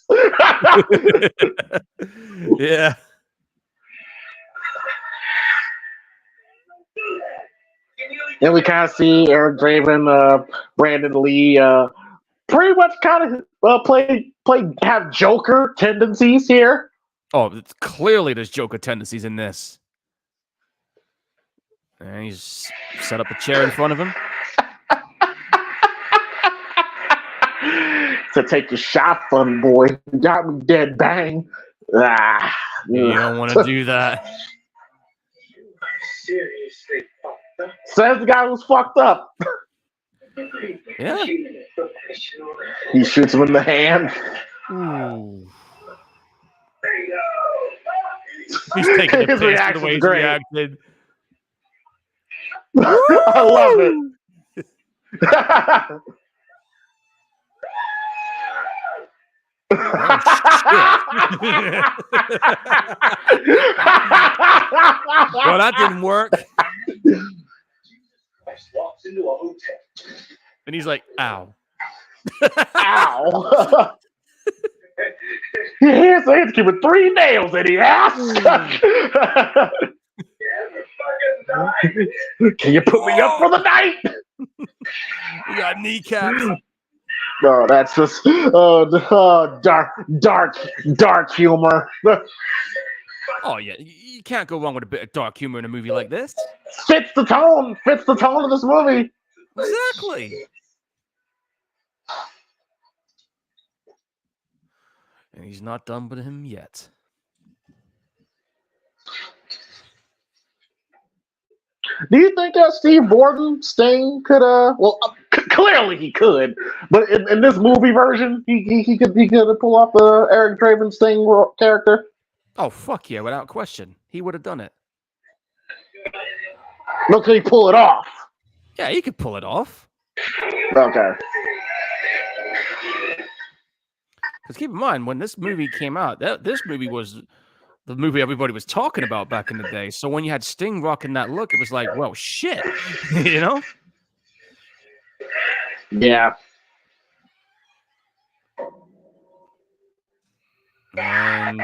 Yeah. And we kind of see Eric Draven, Brandon Lee, pretty much kind of have Joker tendencies here. Oh, clearly there's Joker tendencies in this. And he's set up a chair in front of him. To take your shot, fun boy. You got me dead bang. Ah, you don't want to do that. Seriously fucked up. Says the guy who's fucked up. Yeah. He shoots him in the hand. Ooh. There you go. He's taking the His piss for the reaction's way he's great. reacted. I love it. Well, that didn't work. Walks into a hotel. And he's like, ow. Ow. His hand's keeping 3 nails in his ass. Can you put me up for the night? You got kneecaps. No, that's just dark humor. Oh yeah, you can't go wrong with a bit of dark humor in a movie like this. Fits the tone of this movie. Exactly. And he's not done with him yet. Do you think Steve Borden, Sting, could clearly he could, but in this movie version, he could pull off the Eric Draven Sting character? Oh fuck yeah, without question, he would have done it. No, could he pull it off? Yeah, he could pull it off. Okay. Because keep in mind, when this movie came out, this movie was the movie everybody was talking about back in the day. So when you had Sting rocking that look, it was like, well, shit, you know? Yeah. And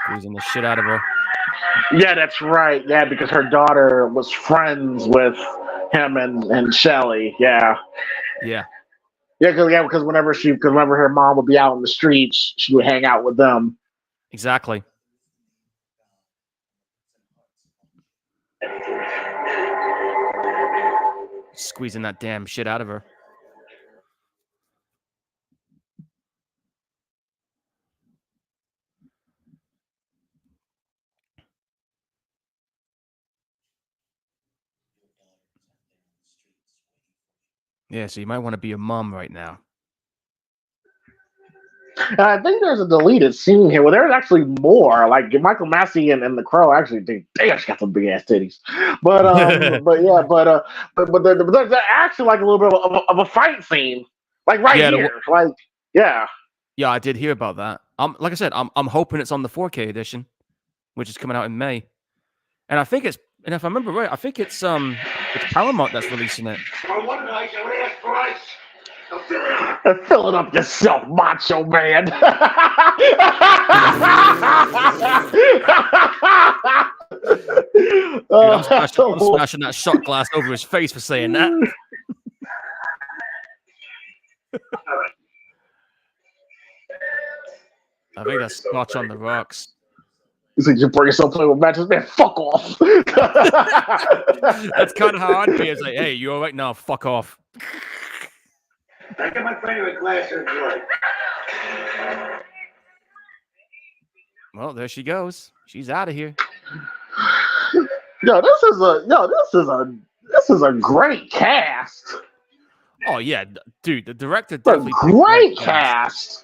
squeezing the shit out of her. Yeah, that's right. Yeah, because her daughter was friends with him and Shelly. Yeah. Yeah. Because whenever her mom would be out in the streets, she would hang out with them. Exactly. Squeezing that damn shit out of her. Yeah, so you might want to be a mom right now. I think there's a deleted scene here where there's actually more. Like Michael Massey and the Crow actually think, damn, she got some big ass titties. But there's actually like a little bit of a fight scene, like right here. Yeah, I did hear about that. Like I said, I'm hoping it's on the 4K edition, which is coming out in May, and I think it's. And if I remember right, I think it's Paramount that's releasing it. Fill it up yourself, macho man. Dude, I'm smashing that shot glass over his face for saying that. I think that's Scotch on the rocks. You think you bring yourself playing with matches, man? Fuck off. That's kind of how I'd be. It's like, hey, you all right now? Fuck off. I got my friend a glass of blood. Well, there she goes. She's out of here. This is a great cast. Oh yeah, dude, the director definitely great cast.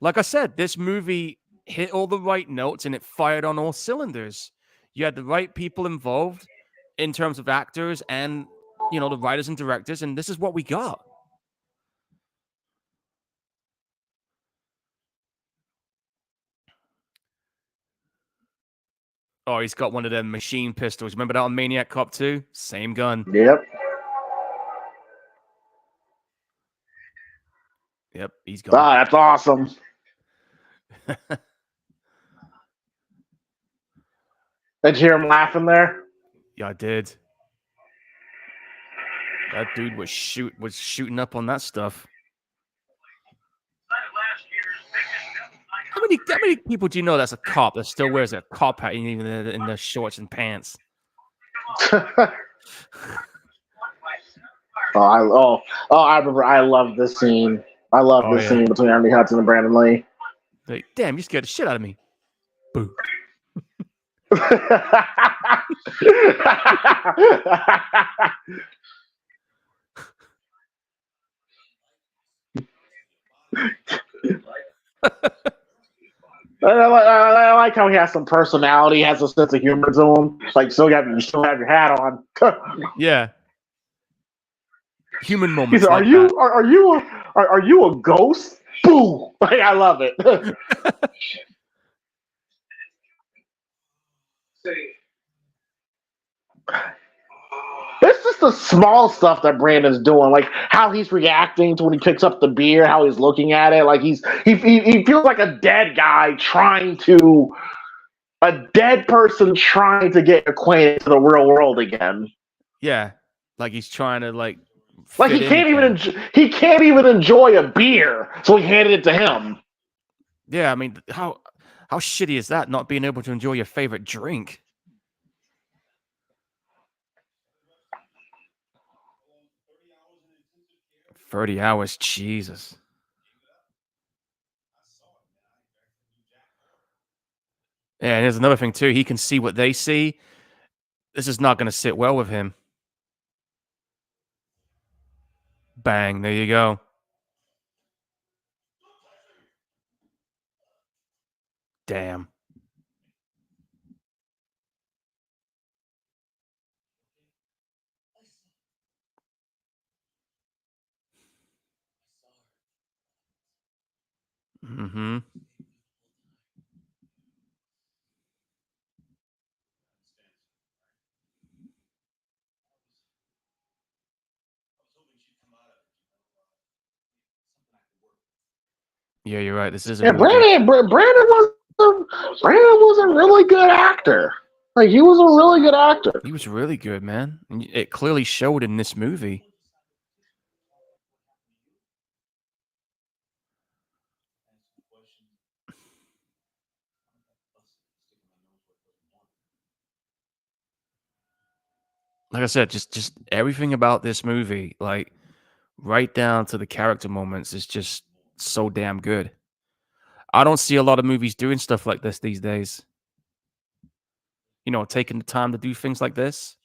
Like I said, this movie hit all the right notes and it fired on all cylinders. You had the right people involved in terms of actors and the writers and directors, and this is what we got. Oh, he's got one of them machine pistols. Remember that on Maniac Cop 2? Same gun. Yep. Yep, he's gone. Ah, that's awesome. Did you hear him laughing there? Yeah, I did. That dude was shooting up on that stuff. How many people do you know that's a cop that still wears a cop hat even in the shorts and pants? I remember. I love this scene. I love this scene between Ernie Hudson and Brandon Lee. Like, damn, you scared the shit out of me. Boo. I like how he has some personality, he has a sense of humor to him. Like, you still have your hat on. Yeah. Human moments. He said, like are you a ghost? Boo! Like, I love it. It's just the small stuff that Brandon's doing, like how he's reacting to when he picks up the beer, how he's looking at it, like he feels like a dead person trying to get acquainted to the real world again. Yeah, like he's trying to Like fit he can't even enjoy a beer, so he handed it to him. Yeah, I mean, how shitty is that? Not being able to enjoy your favorite drink. 30 hours, Jesus. Yeah, and there's another thing too. He can see what they see. This is not going to sit well with him. Bang, there you go. Damn. Mm-hmm. Yeah, you're right. This is a Yeah, movie. Brandon was a really good actor. Like he was a really good actor. He was really good, man. And it clearly showed in this movie. Like I said, just everything about this movie, like right down to the character moments, is just so damn good. I don't see a lot of movies doing stuff like this these days. You know, taking the time to do things like this.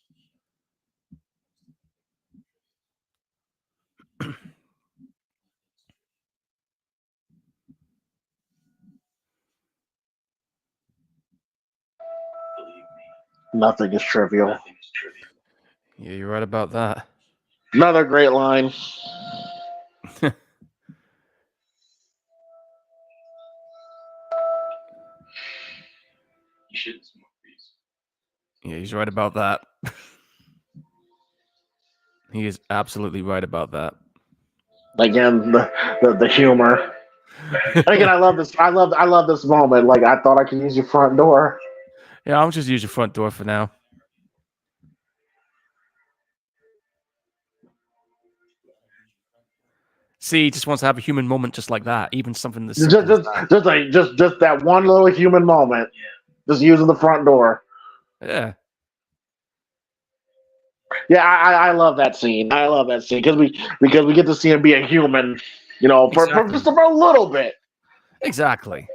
Nothing is trivial. Yeah, you're right about that. Another great line. Yeah, he's right about that. He is absolutely right about that. Again, the humor. And again, I love this. I love this moment. Like I thought I could use your front door. Yeah, I'll just use your front door for now. See, he just wants to have a human moment just like that. Even something as simple as that. Just that one little human moment. Just using the front door. Yeah. Yeah, I love that scene. I love that scene because we get to see him be a human, you know, for just for a little bit. Exactly.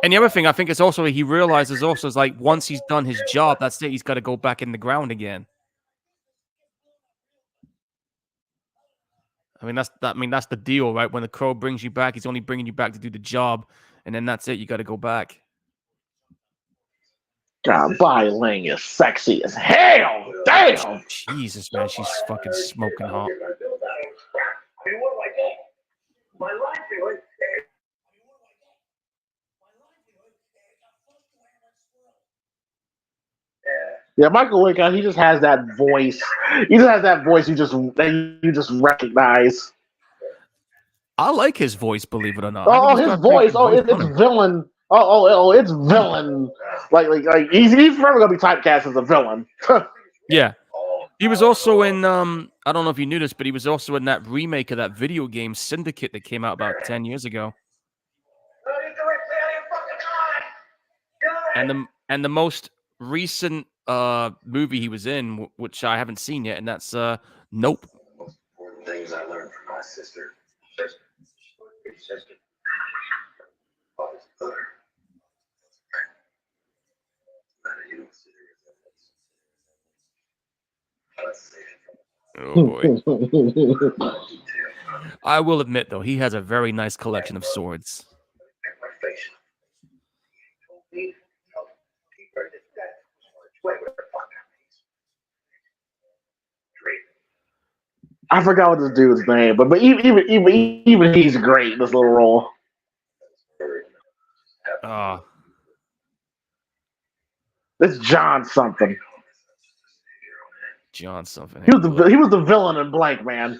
And the other thing I think is also he realizes also is like once he's done his job, that's it. He's got to go back in the ground again. I mean that's the deal, right? When the crow brings you back, he's only bringing you back to do the job, and then that's it. You got to go back. God, Bai Ling is sexy as hell. Damn. Jesus, man, she's fucking smoking hot. Yeah, Michael Wincott, he just has that voice. He just has that voice you just recognize. I like his voice, believe it or not. Oh, his voice. Oh, it's villain. It's villain. Like he's forever gonna be typecast as a villain. Yeah. He was also in I don't know if you knew this, but he was also in that remake of that video game Syndicate that came out about 10 years ago. And the most recent movie he was in, which I haven't seen yet, and that's Nope. Most important things I learned from my sister. Oh boy. I will admit though, he has a very nice collection of swords. I forgot what this dude's name, but even he's great in this little role. It's John something. John something. He was the villain in Blank Man.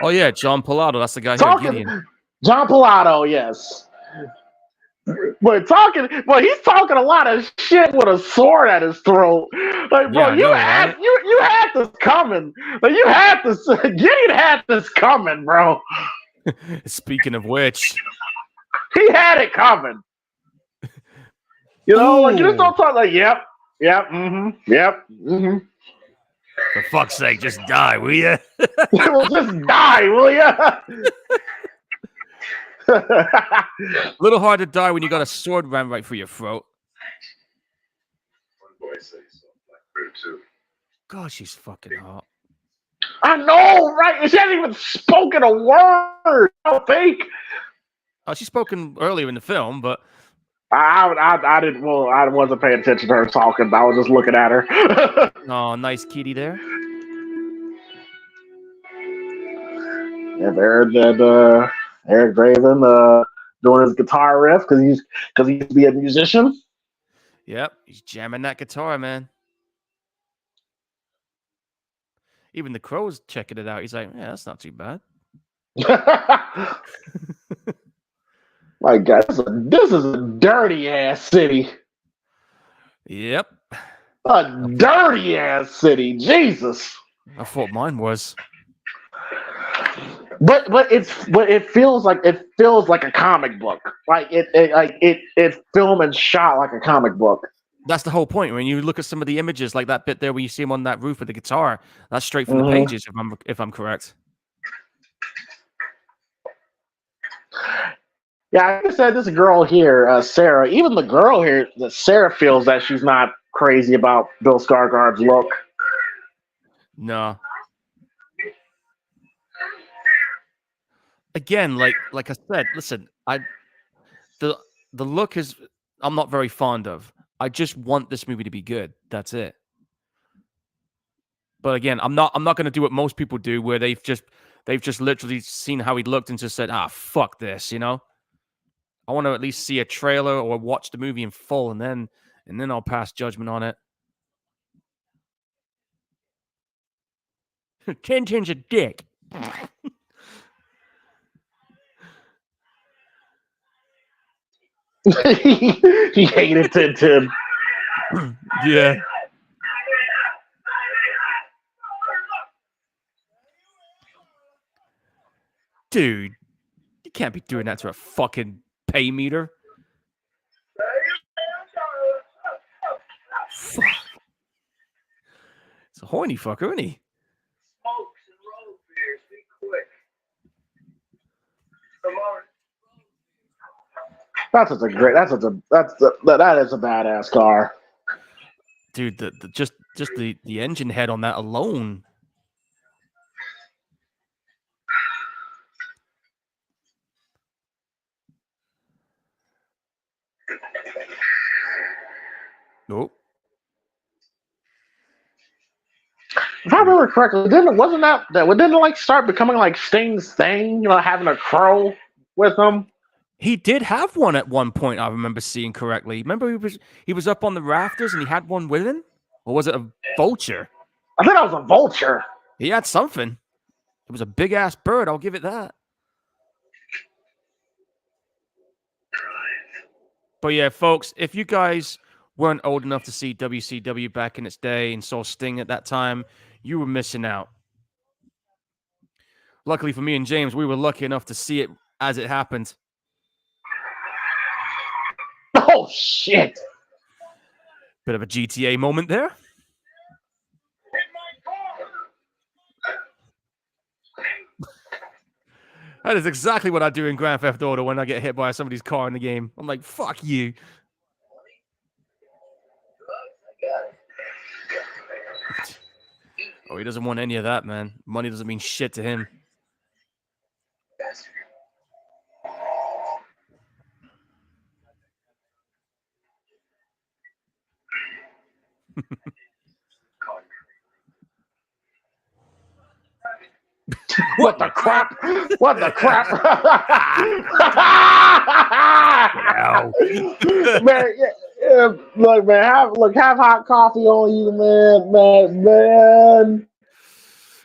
Oh yeah, John Pilato. That's the guy who Gideon. John Pilato, yes. But he's talking a lot of shit with a sword at his throat. Like, bro, Yeah, I know, right? you had this coming. Like, you had this. Gideon had this coming, bro. Speaking of which, He had it coming. You know, like, you just Ooh. don't talk like, yep, yep. For fuck's sake, just die, will you? Well, just die, will ya? A little hard to die when you got a sword ran right through your throat. God, she's fucking hot. I know, right? She hasn't even spoken a word. I think. Oh, she's spoken earlier in the film, but I didn't. Well, I wasn't paying attention to her talking. I was just looking at her. oh, nice kitty there. Yeah, there's that Eric Draven doing his guitar riff because he used to be a musician. Yep, he's jamming that guitar, man. Even the Crow's checking it out. He's like, yeah, that's not too bad. My God, this is a dirty ass city. Yep. A dirty ass city. Jesus. I thought mine was. But it feels like a comic book. Like it's filmed and shot like a comic book. That's the whole point. When you look at some of the images, like that bit there where you see him on that roof with the guitar, that's straight from the pages, if I'm correct. Yeah, I said this girl here, Sarah. Even the girl here, Sarah feels that she's not crazy about Bill Skarsgård's look. No. Again, like I said, listen, the look is I'm not very fond of. I just want this movie to be good. That's it. But again, I'm not going to do what most people do, where they've just literally seen how he looked and just said, fuck this, you know. I want to at least see a trailer or watch the movie in full, and then I'll pass judgment on it. Tintin's a dick. He hated Tintin. Yeah. Dude, you can't be doing that to a fucking pay meter. Fuck. It's a horny fucker, isn't he? Smokes and road beers. Be quick. Come on. That is a badass car. Dude, just the engine head on that alone. Nope. If I remember correctly, didn't it like start becoming like Sting's thing? You know, having a crow with him. He did have one at one point. I remember seeing correctly. Remember he was up on the rafters and he had one with him, or was it a vulture? I think that was a vulture. He had something. It was a big ass bird. I'll give it that. But yeah, folks, if you guys weren't old enough to see WCW back in its day and saw Sting at that time, you were missing out. Luckily for me and James, we were lucky enough to see it as it happened. Oh shit! Bit of a GTA moment there. That is exactly what I do in Grand Theft Auto when I get hit by somebody's car in the game. I'm like, fuck you. Oh, he doesn't want any of that, man. Money doesn't mean shit to him. What the crap? What the crap? Man, yeah, look, man, have hot coffee on you, man.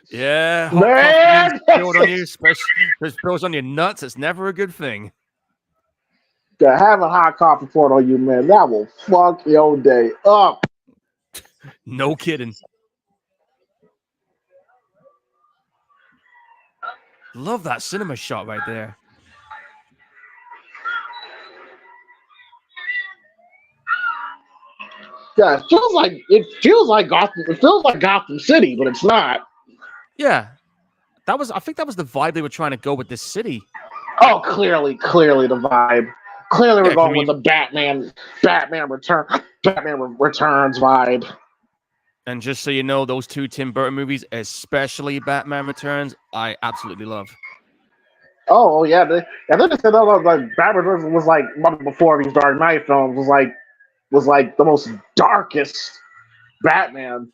Yeah, man. Spilled on you, especially if it spills on your nuts. It's never a good thing. Yeah, have a hot coffee poured on you, man. That will fuck your day up. No kidding. Love that cinema shot right there. Yeah, it feels like Gotham. It feels like Gotham City, but it's not. Yeah. I think that was the vibe they were trying to go with this city. Oh, clearly the vibe. Clearly, we're Yeah, 'cause going with the Batman Returns vibe. And just so you know, those two Tim Burton movies, especially Batman Returns, I absolutely love. Oh yeah, and then they said that like Batman Returns was like one before these Dark Knight films was like the most darkest Batman.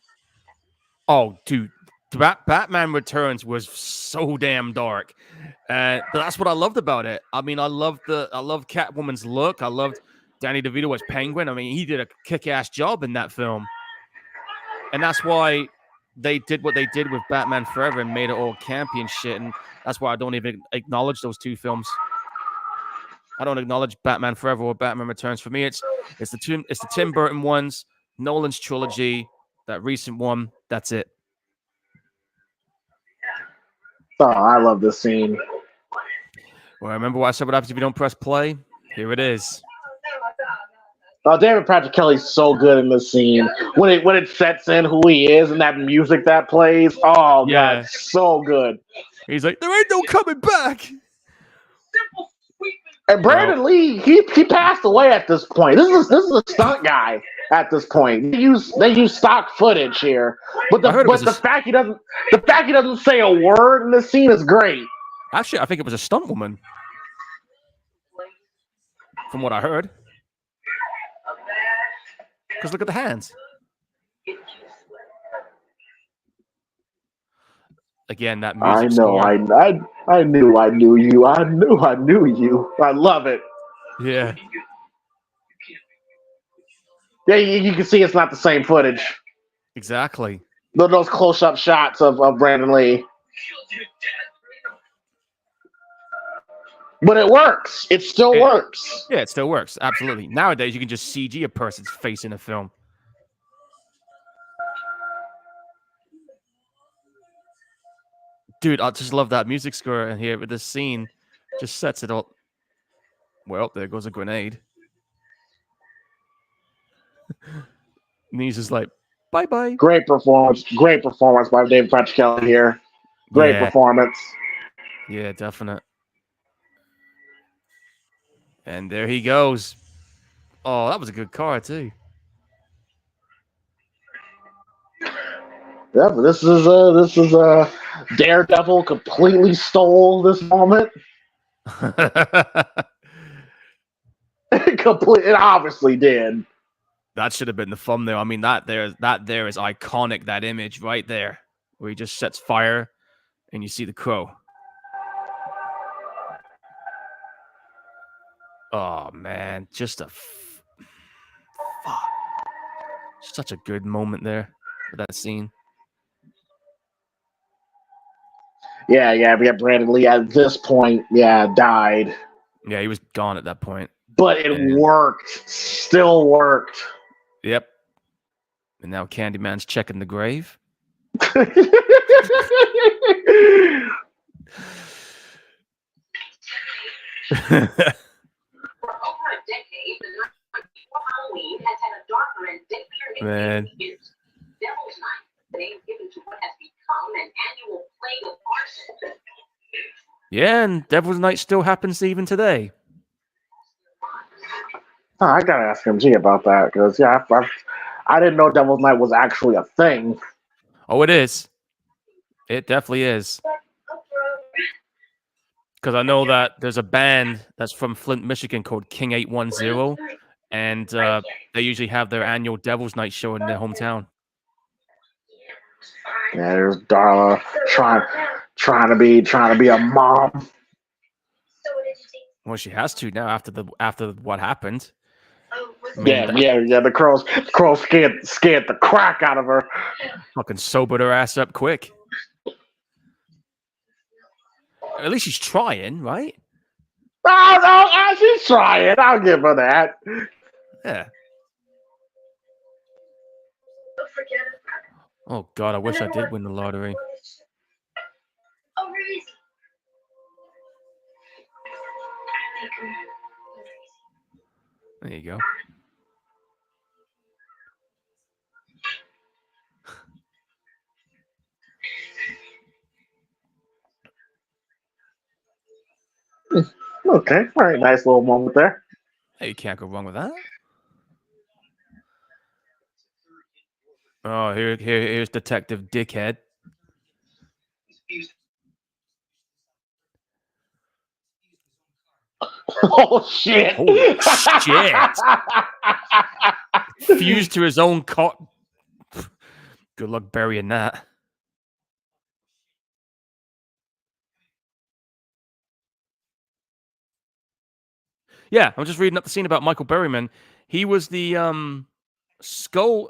Oh, dude, Batman Returns was so damn dark, but that's what I loved about it. I mean, I loved Catwoman's look. I loved Danny DeVito as Penguin. I mean, he did a kick-ass job in that film, and that's why they did what they did with Batman Forever and made it all campy and shit. And that's why I don't even acknowledge those two films. I don't acknowledge Batman Forever or Batman Returns. For me, it's the Tim Burton ones, Nolan's trilogy, that recent one. That's it. Oh, I love this scene. Well, remember what I said? What happens if you don't press play? Here it is. Oh, David Patrick Kelly's so good in this scene when it sets in who he is and that music that plays. Oh Yeah. God, so good. He's like, there ain't no coming back. And Brandon Lee, he passed away at this point. This is a stunt guy at this point. They use stock footage here, but the fact he doesn't say a word in this scene is great. Actually, I think it was a stunt woman, from what I heard. Because look at the hands. Again, that music. I knew you. I knew you. I love it. Yeah. Yeah, you can see it's not the same footage. Exactly. Those close-up shots of Brandon Lee. But it works. It still works. Yeah, it still works. Absolutely. Nowadays, you can just CG a person's face in a film. Dude, I just love that music score in here with this scene. Just sets it up. Well, there goes a grenade. And he's just like, bye-bye. Great performance by David Patrick Kelly here. Great performance. Yeah, definite. And there he goes. Oh, that was a good car, too. Yeah, but this is Daredevil completely stole this moment. It obviously did. That should have been the thumbnail. I mean, that there is iconic. That image right there, where he just sets fire, and you see the crow. Oh man, just a fuck. Such a good moment there for that scene. Yeah. Brandon Lee at this point, died. Yeah, he was gone at that point. But it worked. Still worked. Yep. And now Candyman's checking the grave. Man. Devil's Night, the name given to what has become an annual plague of arson. Yeah, and Devil's Night still happens even today. Oh, I gotta ask MG about that because I didn't know Devil's Night was actually a thing. Oh, it is. It definitely is. Because I know that there's a band that's from Flint, Michigan called King 810, and they usually have their annual Devil's Night show in their hometown. Yeah, there's Darla trying to be a mom. Well, she has to now after what happened. I mean, the crows scared the crap out of her. Fucking sobered her ass up quick. At least she's trying, right? She's trying. I'll give her that. Yeah. Don't forget it. Oh God, I wish I did win the lottery. Over easy. There you go. Okay, all right, nice little moment there. Hey, you can't go wrong with that. Oh, here's Detective Dickhead. Oh shit! Holy shit! Fused to his own car. Good luck burying that. Yeah, I'm just reading up the scene about Michael Berryman. He was the skull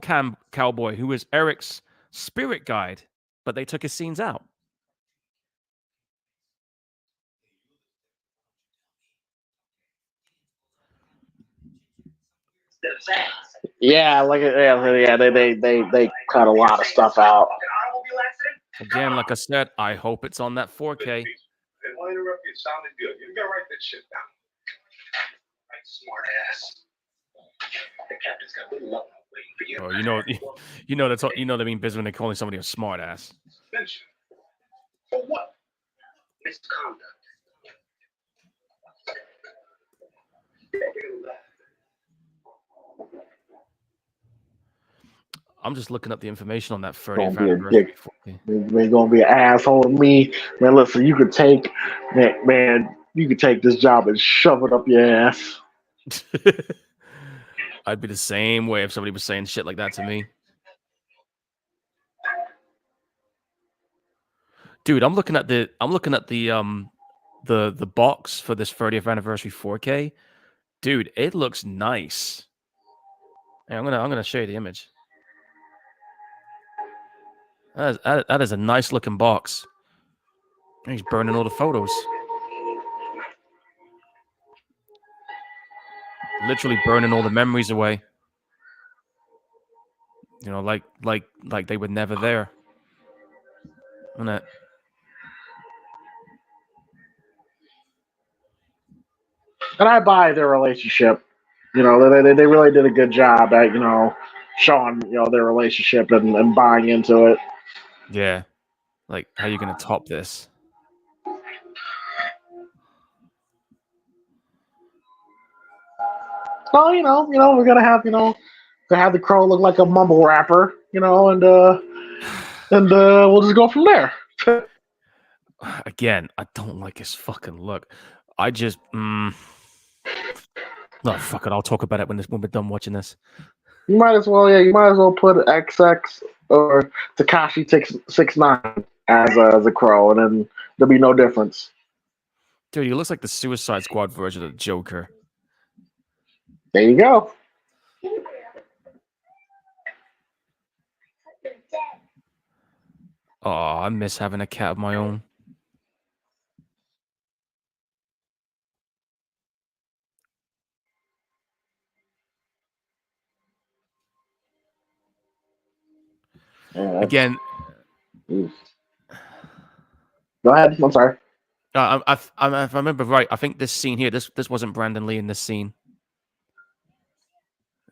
cam cowboy who was Eric's spirit guide, but they took his scenes out. Yeah, they cut a lot of stuff out. Again, like I said, I hope it's on that 4K. I didn't want to interrupt you. It sounded good. You gotta write that shit down. Right, smart ass. The captain's got a little love waiting for you. Oh, you know they mean biz when they're calling somebody a smart ass. Suspension. For what? Misconduct. I'm just looking up the information on that Don't 30th be a anniversary. dick. 4K. You're gonna be an asshole to me, man. Listen, you could take man. You could take this job and shove it up your ass. I'd be the same way if somebody was saying shit like that to me. Dude, I'm looking at the box for this 30th anniversary 4K. Dude, it looks nice. Hey, I'm gonna show you the image. That is a nice looking box. He's burning all the photos. Literally burning all the memories away. You know, like they were never there. Isn't it? And I buy their relationship. You know, they really did a good job at showing their relationship and buying into it. Yeah. Like, how are you gonna top this? So we're gonna have to have the crow look like a mumble rapper, and we'll just go from there. Again, I don't like his fucking look. I just no, fuck it. I'll talk about it when we're done watching this. You might as well put XX or Takashi 6ix9ine as a crow, and then there'll be no difference. Dude, he looks like the Suicide Squad version of the Joker. There you go. Oh, I miss having a cat of my own. Yeah, Again, go ahead. I'm sorry. if I remember right, I think this scene here, this wasn't Brandon Lee in this scene.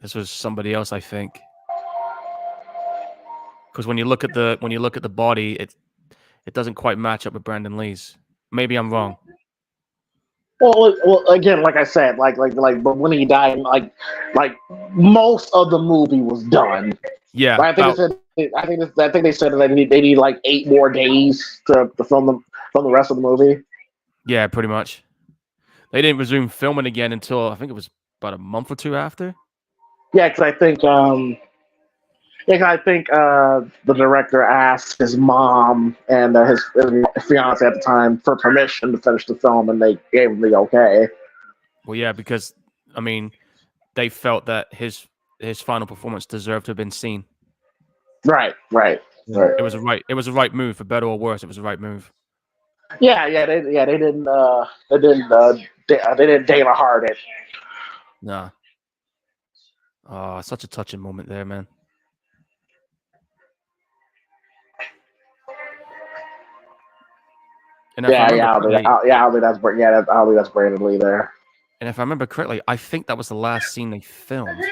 This was somebody else, I think. Because when you look at the body, it doesn't quite match up with Brandon Lee's. Maybe I'm wrong. Well, again, like I said, but when he died, like most of the movie was done. Yeah, I think they said that they need like 8 more days to film the rest of the movie. Yeah, pretty much. They didn't resume filming again until I think it was about a month or two after. Yeah, because I think the director asked his mom and his fiance at the time for permission to finish the film, and they gave him the okay. Well, yeah, because I mean, they felt that his final performance deserved to have been seen. Right. It was a right move, for better or worse. It was a right move. Yeah, they didn't they didn't Dana Hard it. Nah. Oh, such a touching moment there, man. And if I remember correctly, I think that's Brandon Lee there. and if I remember correctly, I think that was the last scene they filmed.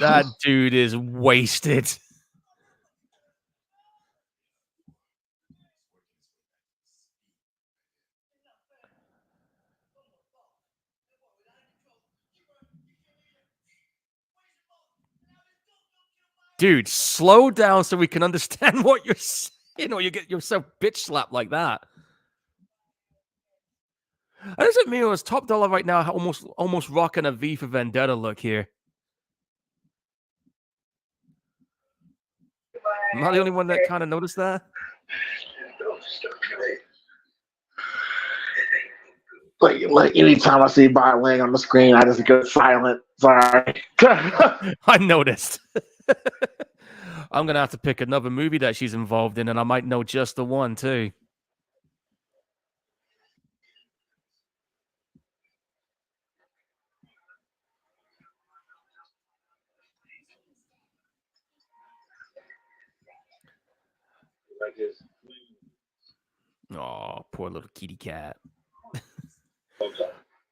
That dude is wasted. Dude, slow down so we can understand what you're saying, or you get yourself bitch slapped like that. Doesn't mean it was Top Dollar right now, almost rocking a V for Vendetta look here. Am I the only one that kind of noticed that? Like anytime I see Bai Ling on the screen, I just go silent. Sorry. I noticed. I'm gonna have to pick another movie that she's involved in, and I might know just the one too. Oh, poor little kitty cat.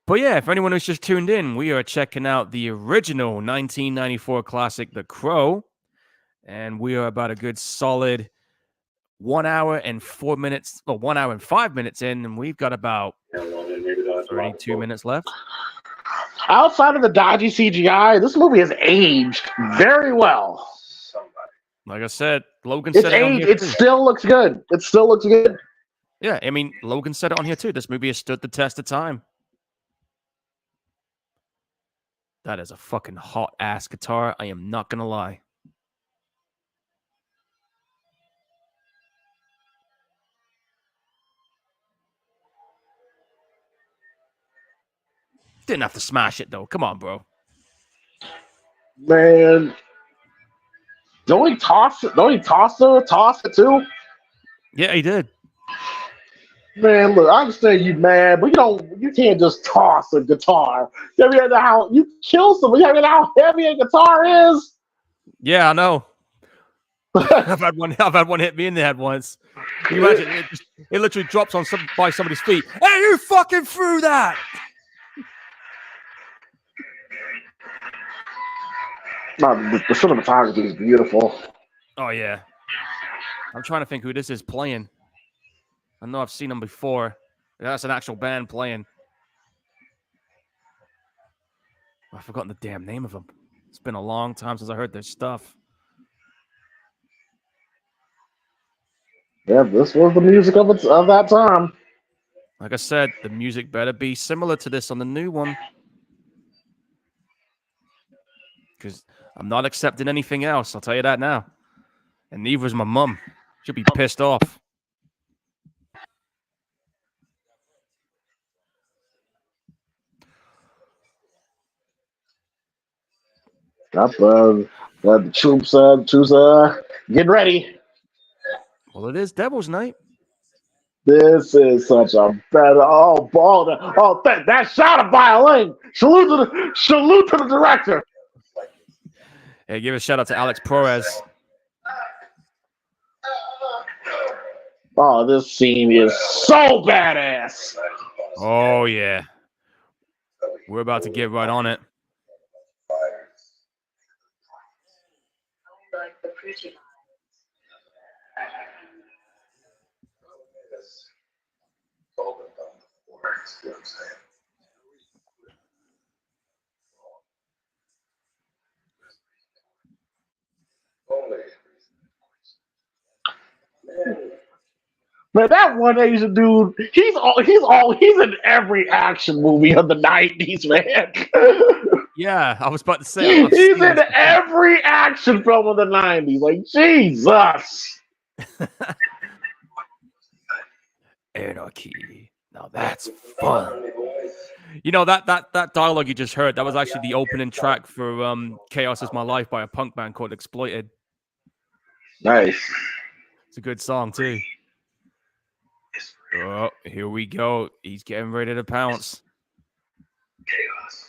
But yeah, if anyone who's just tuned in, we are checking out the original 1994 classic, The Crow. And we are about a good solid 1 hour and 4 minutes, or 1 hour and 5 minutes in, and we've got about 32 minutes left. Outside of the dodgy CGI, this movie has aged very well. Like I said, Logan said it on here It too. still looks good. It still looks good. Yeah, I mean, Logan said it on here too. This movie has stood the test of time. That is a fucking hot ass guitar. I am not gonna lie. Didn't have to smash it though. Come on, bro. Man. Don't he toss it? Don't he toss it too? Yeah, he did. Man, look, I understand you mad, but you can't just toss a guitar. You ever know how you kill someone? You ever know how heavy a guitar is? Yeah, I know. I've had one hit me in the head once. Can you imagine? It literally drops on by somebody's feet. Hey, you fucking threw that! No, the cinematography is beautiful. Oh yeah. I'm trying to think who this is playing. I know I've seen them before. That's an actual band playing. I've forgotten the damn name of them. It's been a long time since I heard their stuff. Yeah, this was the music of that time. Like I said, the music better be similar to this on the new one. Because I'm not accepting anything else. I'll tell you that now. And neither is my mum. She'll be pissed off. The troops getting ready. Well, it is Devil's Night. This is such a better that shot of violin. Salute to the director. Hey, give a shout out to Alex Perez. Oh, this scene is so badass. Oh yeah. We're about to get right on it. Like the pretty Man, that one Asian dude, he's in every action movie of the 90s, man. Yeah, I was about to say. I've He's seen in this. every action film of the 90s. Like, Jesus. Anarchy. Now that's fun. You know that dialogue you just heard. That was actually the opening track for "Chaos Is My Life" by a punk band called Exploited. Nice. It's a good song too. Oh, here we go. He's getting ready to pounce. Chaos.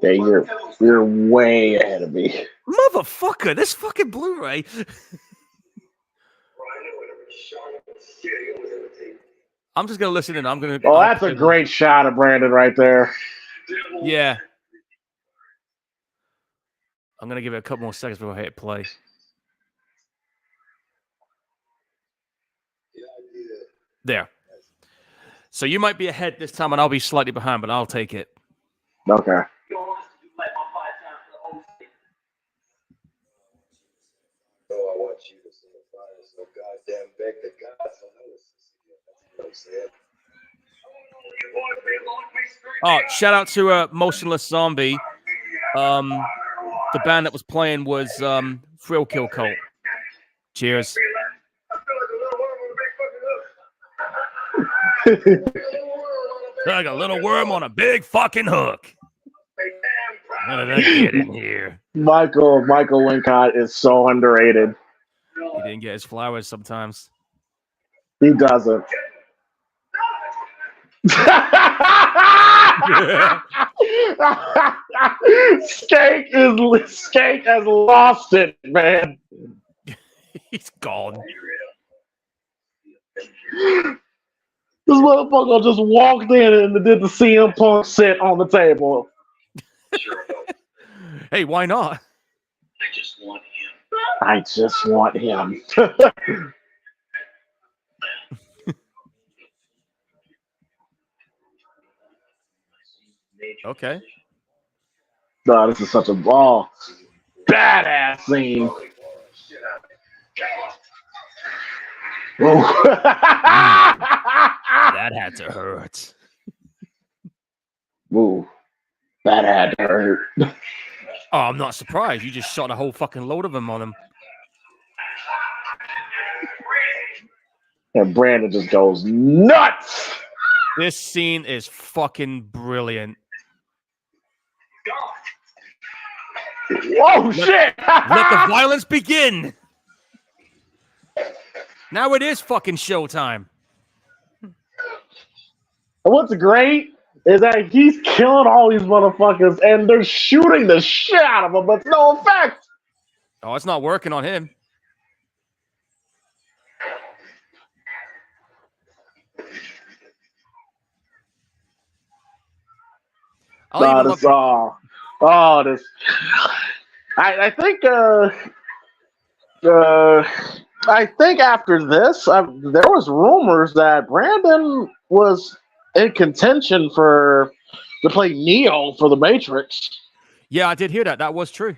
Yeah, you're way ahead of me. Motherfucker, this fucking Blu-ray. I'm just gonna listen and I'm gonna. Oh, that's a great shot of Brandon right there. Yeah. I'm gonna give it a couple more seconds before I hit play. There. So you might be ahead this time, and I'll be slightly behind, but I'll take it. Okay. I want you to sing the fire so goddamn big that God's will notice this again. That's what I'm saying. Oh, shout out to Motionless Zombie. The band that was playing was Thrill Kill Cult. Cheers. Like a little worm on a big fucking hook. How did I get in here? Michael Wincott is so underrated. He didn't get his flowers sometimes. He doesn't. Skate has lost it, man. He's gone. This motherfucker just walked in and did the CM Punk sit on the table. Hey, why not? I just want him. I just want him. Okay. No, this is such a badass scene. That had to hurt. Ooh, that had to hurt. Oh, I'm not surprised. You just shot a whole fucking load of them on him. And Brandon just goes nuts. This scene is fucking brilliant. Whoa, shit! Let the violence begin. Now it is fucking showtime. And what's great is that he's killing all these motherfuckers and they're shooting the shit out of him, but no effect. Oh, it's not working on him. This. I think. I think after this, there was rumors that Brandon was in contention to play Neo for the Matrix. Yeah, I did hear that. That was true.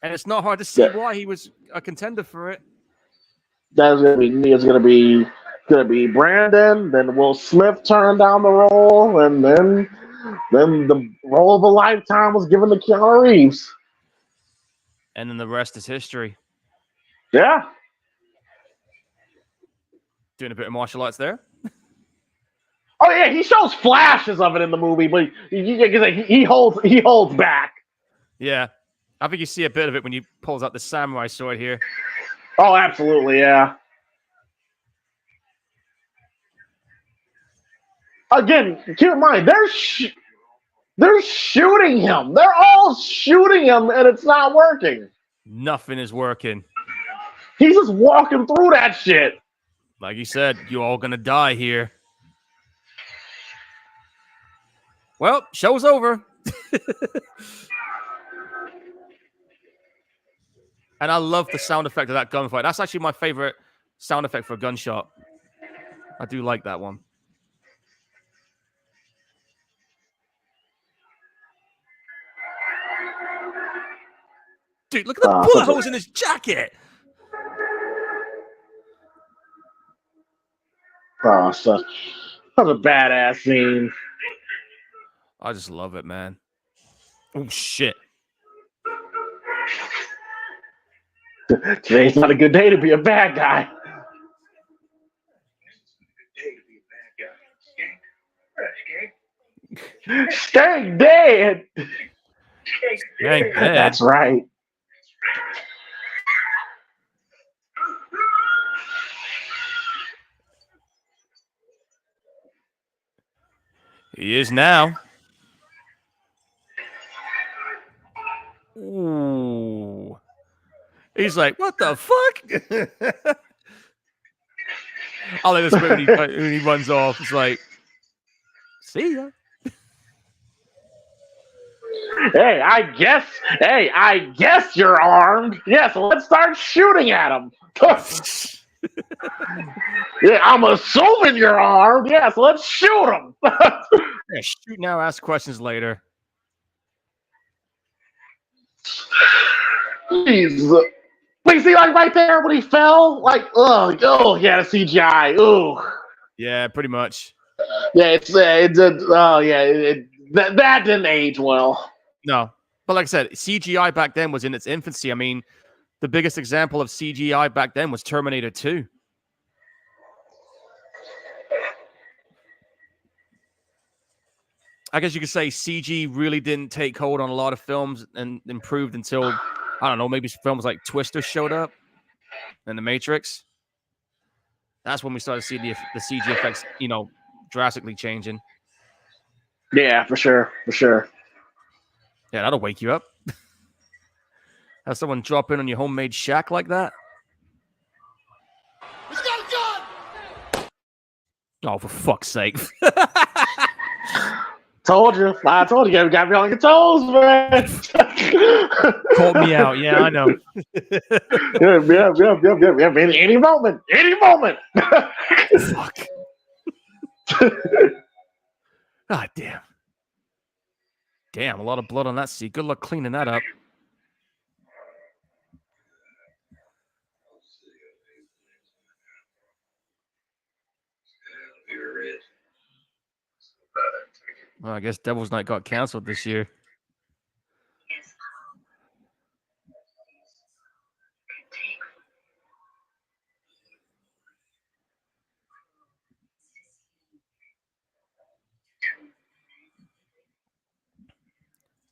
And it's not hard to see why he was a contender for it. That's gonna be it's gonna be Brandon. Then Will Smith turned down the role, and then the role of a lifetime was given to Keanu Reeves. And then the rest is history. Yeah. Doing a bit of martial arts there. Oh yeah, he shows flashes of it in the movie, but he holds back. Yeah, I think you see a bit of it when he pulls out the samurai sword here. Oh, absolutely, yeah. Again, keep in mind they're shooting him. They're all shooting him, and it's not working. Nothing is working. He's just walking through that shit. Like you said, you're all gonna die here. Well, show's over. And I love the sound effect of that gunfight. That's actually my favorite sound effect for a gunshot. I do like that one. Dude, look at the bullet holes in his jacket. That was a badass scene. I just love it, man. Oh shit! Today's not a good day to be a bad guy. Stay dead. Dang, dead. That's right. He is now. Ooh. He's like, what the fuck? I like this bit when he runs off. It's like, see ya. Hey, I guess you're armed. Yes, let's start shooting at him. Yeah, I'm assuming you're armed. Yes, let's shoot him. Yeah, shoot now, ask questions later. Jeez. Wait, see, like right there when he fell, like, oh, yeah, the CGI. Ooh. Yeah, pretty much. Yeah, that didn't age well. No. But like I said, CGI back then was in its infancy. I mean, the biggest example of CGI back then was Terminator 2. I guess you could say CG really didn't take hold on a lot of films and improved until, I don't know, maybe films like Twister showed up and The Matrix. That's when we started to see the CG effects, drastically changing. Yeah, for sure. Yeah, that'll wake you up. Have someone drop in on your homemade shack like that? He's got a gun! Oh, for fuck's sake. I told you, you gotta be on your toes, man. Called me out. Yeah, I know. Yeah. Any moment. Fuck. God damn. Damn, a lot of blood on that seat. Good luck cleaning that up. Well, I guess Devil's Night got canceled this year.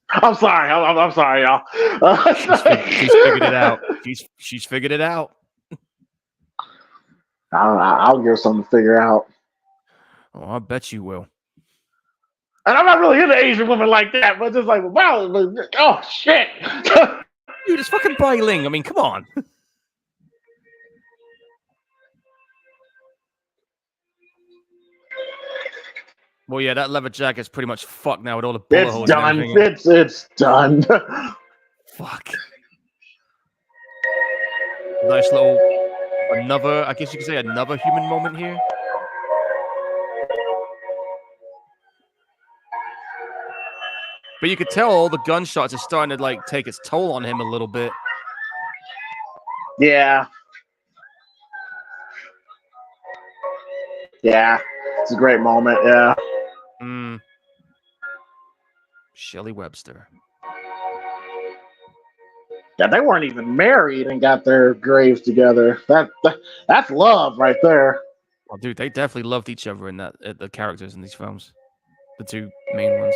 I'm sorry. I'm sorry, y'all. She's figured it out. She's figured it out. I'll give her something to figure out. Oh, I bet you will. And I'm not really into Asian women like that, but just like, wow, oh shit. Dude, it's fucking Bai Ling. I mean, come on. Well, yeah, that leather jacket's pretty much fucked now with all the bullet holes. It's done. Fuck. Nice little, I guess you could say another human moment here. But you could tell all the gunshots are starting to like take its toll on him a little bit. Yeah. Yeah. It's a great moment, yeah. Shelley Webster. Yeah, they weren't even married and got their graves together. That's love right there. Oh, dude, they definitely loved each other in the characters in these films. The two main ones.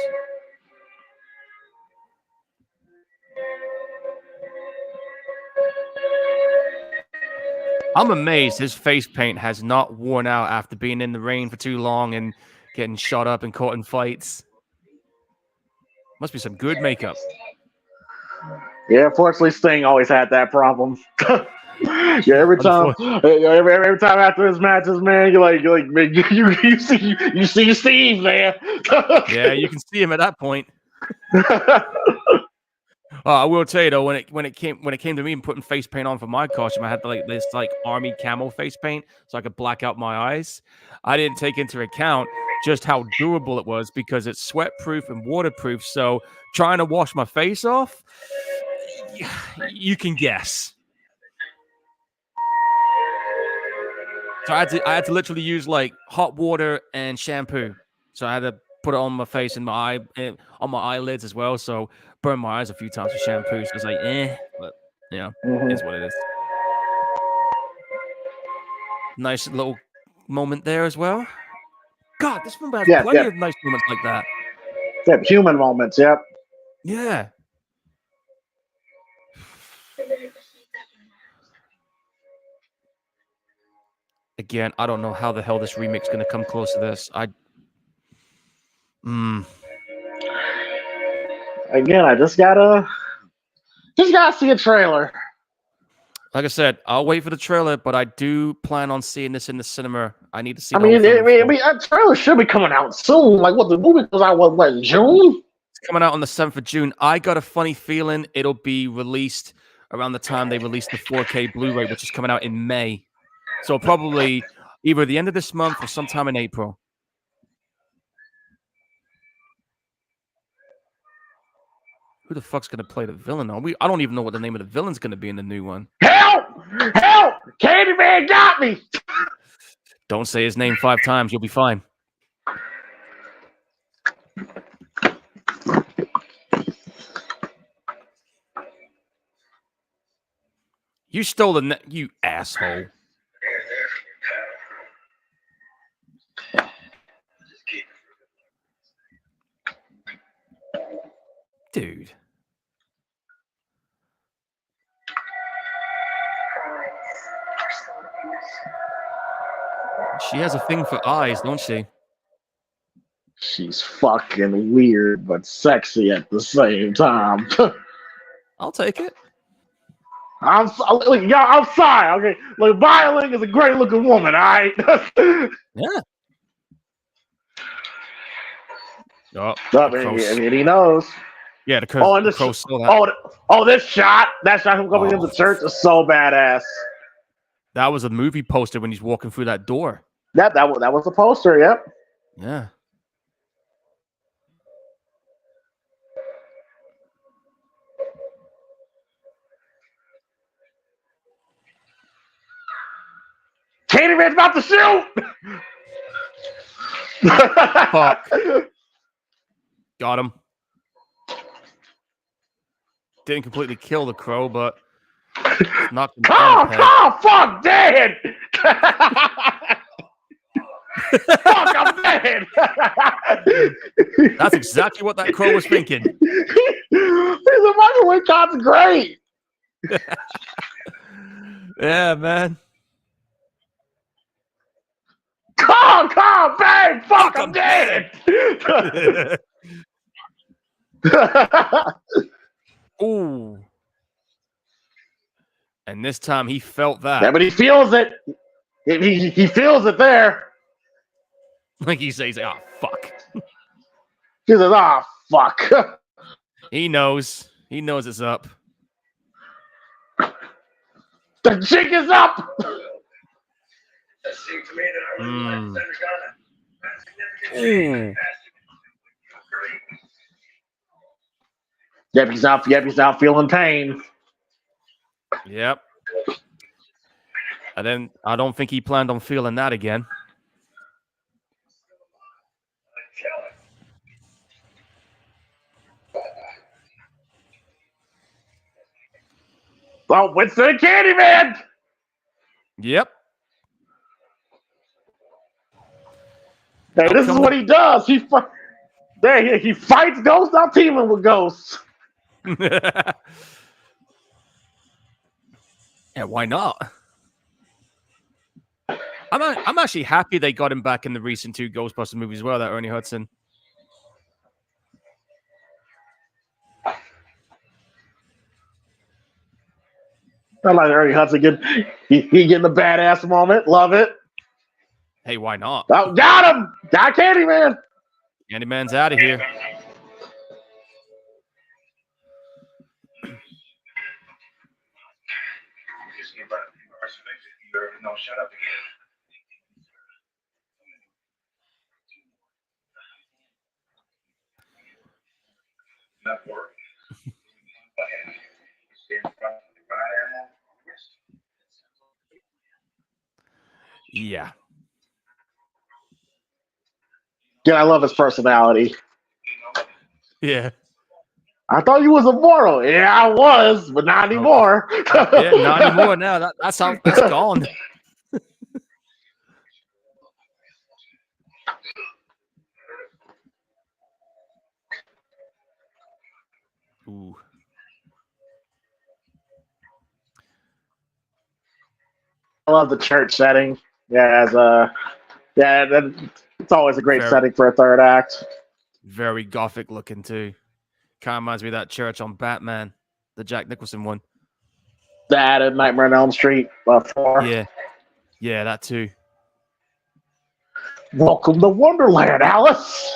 I'm amazed his face paint has not worn out after being in the rain for too long and getting shot up and caught in fights. Must be some good makeup. Yeah, fortunately, Sting always had that problem. Yeah, every time after his matches, man, you see Steve, man. Yeah, you can see him at that point. I will tell you though, when it came to me and putting face paint on for my costume, I had this army camo face paint so I could black out my eyes. I didn't take into account just how durable it was because it's sweat proof and waterproof. So trying to wash my face off, you can guess. So I had to literally use like hot water and shampoo. So I had to put it on my face and my eye, on my eyelids as well. So burned my eyes a few times with shampoo. So it's like, but is what it is. Nice little moment there as well. God, this movie has plenty of nice moments like that. Yep, human moments. Yep. Yeah. Again, I don't know how the hell this remake's going to come close to this. Again, I just gotta see a trailer. Like I said, I'll wait for the trailer, but I do plan on seeing this in the cinema. I need to see. A trailer should be coming out soon. Like, what, the movie comes out what in June? It's coming out on the 7th of June. I got a funny feeling it'll be released around the time they release the 4K Blu-ray, which is coming out in May. So probably either the end of this month or sometime in April. Who the fuck's gonna play the villain? I don't even know what the name of the villain's gonna be in the new one. Help! Help! Candyman got me! Don't say his name 5 times. You'll be fine. You stole the you asshole. Dude. She has a thing for eyes, don't she? She's fucking weird but sexy at the same time. I'll take it. I'm sorry. Okay, like Violet is a great looking woman. All right. Yeah. Oh, and he knows. Yeah, the crow. This shot. That shot him coming into the church is so badass. That was a movie poster when he's walking through that door. That was a poster. Yep. Yeah. Candyman's about to shoot. Fuck. Got him. Didn't completely kill the crow, but knocked him down. Fuck, dead. Fuck, I'm dead. That's exactly what that crow was thinking. He's a microwave cop's great. Yeah, man. Bang! Fuck, I'm dead. Ooh. And this time he felt that. Yeah, but he feels it. He feels it there. Like he says, "Oh fuck." He says, "Oh fuck." He knows. He knows it's up. The jig is up. It seemed to me that I really Ooh. Yep, he's not feeling pain. Yep. And then I don't think he planned on feeling that again. Oh, Winston Candyman! Yep. Hey, this is what he does. He fights ghosts, not teaming with ghosts. Yeah, why not? I'm actually happy they got him back in the recent 2 Ghostbusters movies as well, that Ernie Hudson. I like Ernie Hudson he getting the badass moment. Love it. Hey, why not? Oh, got him! Got Candyman! Candyman's out of here. shut up again. Not working. Yeah. Yeah, I love his personality. Yeah. I thought you was immortal. Yeah, I was, but not anymore. Yeah, not anymore now. That's gone. Ooh. I love the church setting. It's always a great Very, setting for a third act. very gothic looking too. Kind of reminds me of that church on Batman, the Jack Nicholson one. That and Nightmare on Elm Street 4. Yeah. Yeah, that too. Welcome to Wonderland, Alice.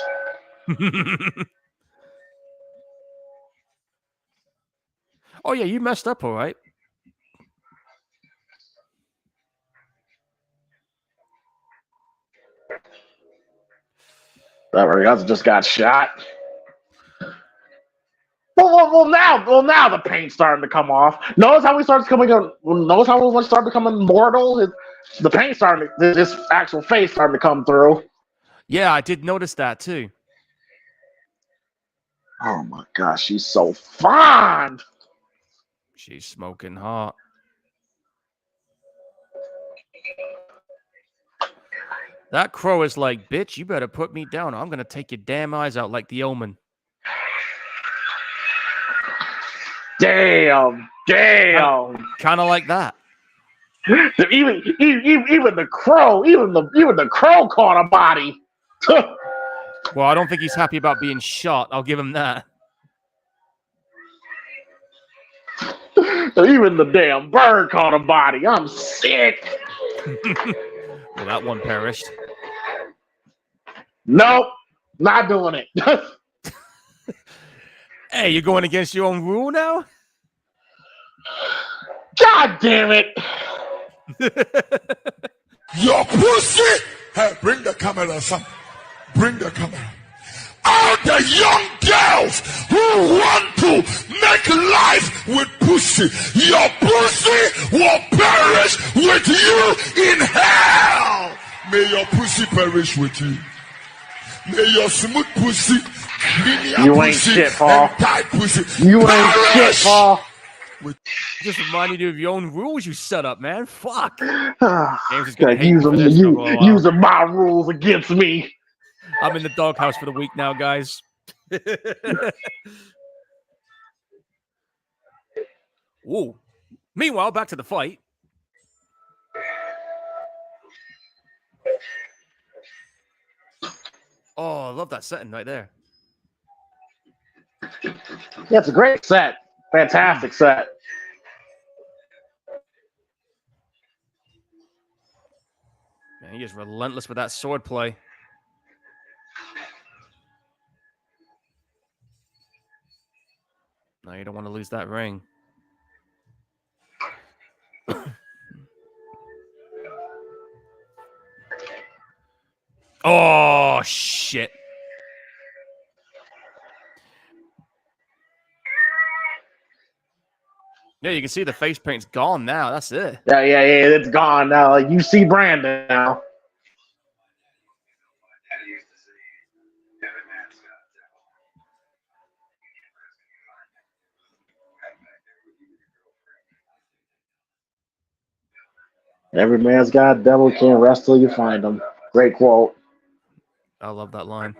Oh yeah, you messed up all right. Everybody else just got shot. Well, now the paint's starting to come off. Notice how we started coming. Notice how we started becoming mortal. The paint starting. This actual face starting to come through. Yeah, I did notice that too. Oh my gosh, she's so fine. She's smoking hot. That crow is like, bitch, you better put me down. Or I'm gonna take your damn eyes out like the omen. Damn. Kind of like that. Even the crow caught a body. Well, I don't think he's happy about being shot. I'll give him that. Even the damn bird caught a body. I'm sick. Well, that one perished. Nope, not doing it. Hey, you're going against your own rule now? God damn it. Your pussy. Hey, bring the camera, son. Bring the camera. All the young girls who want to make life with pussy, your pussy will perish with you in hell. May your pussy perish with you. May your smooth pussy, You ain't shit, Paul. tight pussy You ain't shit, Paul. Just reminded you of your own rules you set up, man. Fuck. James is Yeah, gonna hate me for this for a while. using my rules against me. I'm in the doghouse for the week now, guys. Whoa. Meanwhile, back to the fight. Oh, I love that setting right there. Yeah, it's a great set. Fantastic set. Man, he is relentless with that sword play. No, you don't want to lose that ring. Oh, shit. Yeah, you can see the face paint's gone now. That's it. Yeah, it's gone now. Like, you see Brandon now. Every man's got a devil, can't rest till you find him. Great quote. I love that line.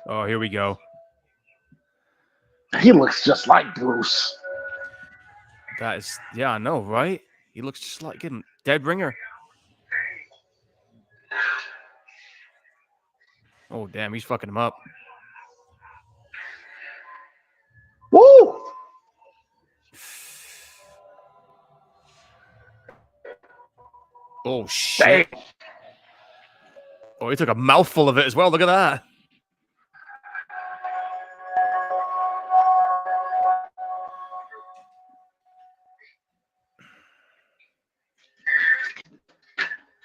Oh, here we go. He looks just like Bruce. That is, yeah, I know, right? He looks just like him. Dead ringer. Oh, damn, he's fucking him up. Woo! Oh, shit. Dang. Oh, he took a mouthful of it as well. Look at that.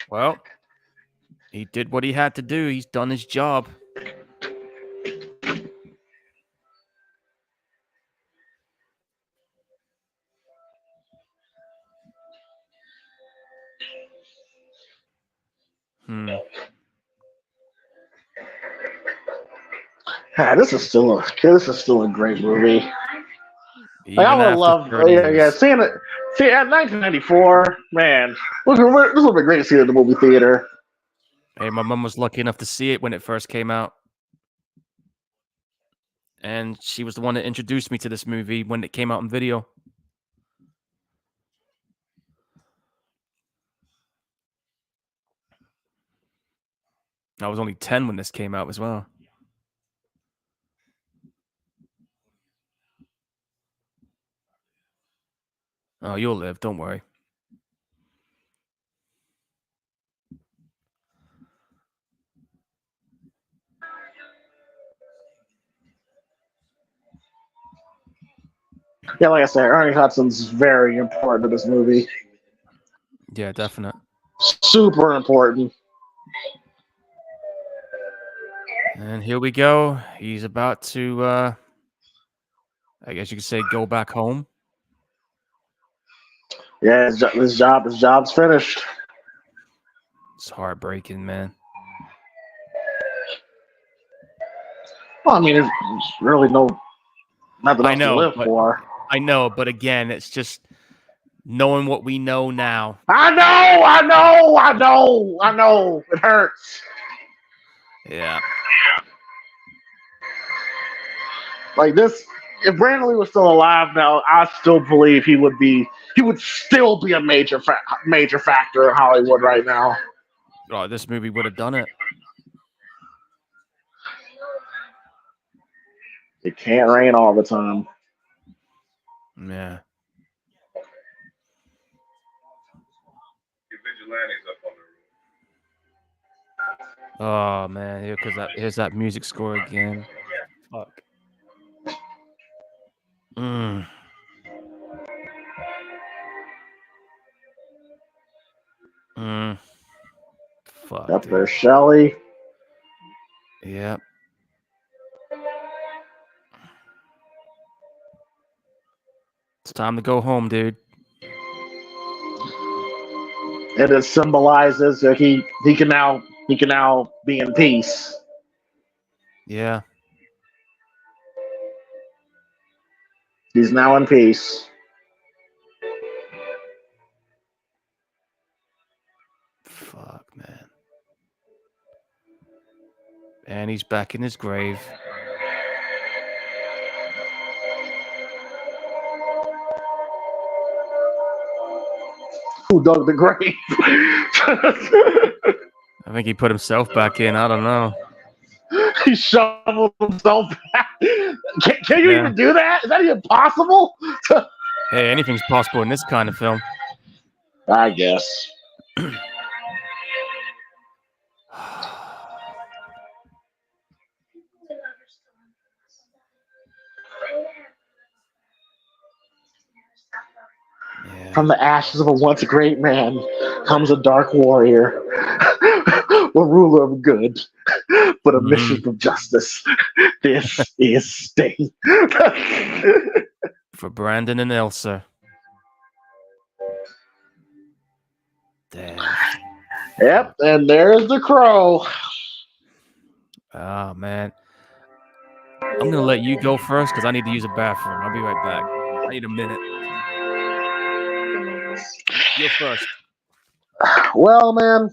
Well, He did what he had to do. He's done his job. This is still a great movie. Like, I Even would after love, 30 years. seeing it. See, at 1994, man, this would have been great to see it in the movie theater. Hey, my mom was lucky enough to see it when it first came out. And she was the one that introduced me to this movie when it came out in video. I was only 10 when this came out as well. Oh, you'll live. Don't worry. Yeah, like I said, Ernie Hudson's very important to this movie. Yeah, definite. Super important. And here we go. He's about to, I guess you could say, go back home. Yeah, his job's finished. It's heartbreaking, man. Well, I mean, there's really nothing else to live for. I know, but again, it's just knowing what we know now. I know. It hurts. Yeah. Like this, if Brandon Lee was still alive now, I still believe he would still be a major factor in Hollywood right now. Oh, this movie would have done it. It can't rain all the time. Yeah. Oh man, here's that music score again. Fuck. Fuck. Yep, there's Shelley. Yep. It's time to go home, dude. And it symbolizes that he can now be in peace. Yeah. He's now in peace. Fuck, man. And he's back in his grave. Who dug the grave? I think he put himself back in. I don't know. He shoveled himself back. Can you even do that? Is that even possible? Hey, anything's possible in this kind of film. I guess. Yeah. From the ashes of a once great man comes a dark warrior, a ruler of good, but a mission of justice. This is Sting. For Brandon and Elsa. Damn. Yep, and there's the crow. Oh, man. I'm going to let you go first because I need to use a bathroom. I'll be right back. I need a minute. You're first. Well, man,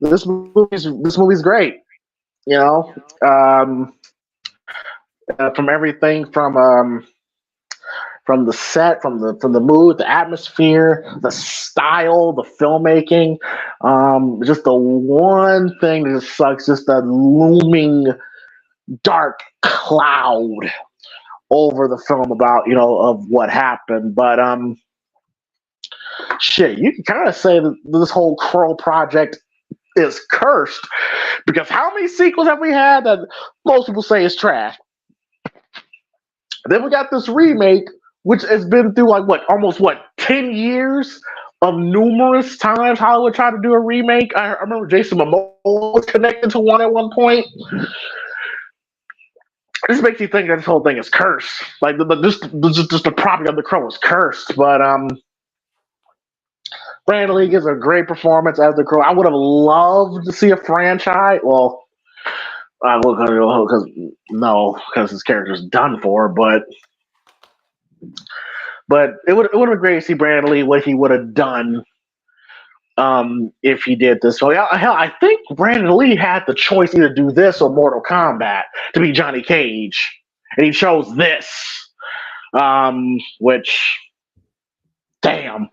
this movie's great. You know, from everything from the set, from the mood, the atmosphere, the style, the filmmaking. Just the one thing that just sucks, just that looming dark cloud over the film about, of what happened. But shit, you can kind of say that this whole Crow project is cursed, because how many sequels have we had that most people say is trash? Then we got this remake, which has been through almost 10 years of numerous times Hollywood tried to do a remake. I remember Jason Momoa was connected to one at one point. This makes you think that this whole thing is cursed. Like just the property of the Crow is cursed. But Brandon Lee gives a great performance as the Crow. I would have loved to see a franchise. Well, because his character's done for. But it would have been great to see Brandon Lee what he would have done if he did this. So hell, I think Brandon Lee had the choice either do this or Mortal Kombat to be Johnny Cage, and he chose this. Which, damn,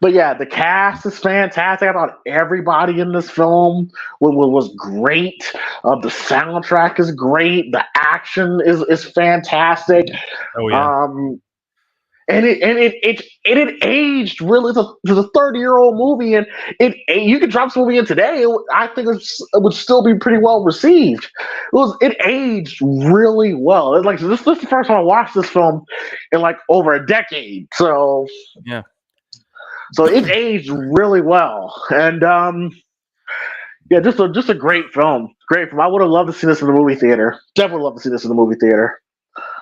but yeah, the cast is fantastic. I thought everybody in this film was great. The soundtrack is great. The action is fantastic. Oh yeah. And it had aged really. It's a 30-year-old movie, and you could drop this movie in today. I think it would still be pretty well received. It aged really well. It's like this is the first time I watched this film in like over a decade. So yeah. So it aged really well, and yeah, just a great film. Great film. I would have loved to see this in the movie theater. Definitely love to see this in the movie theater.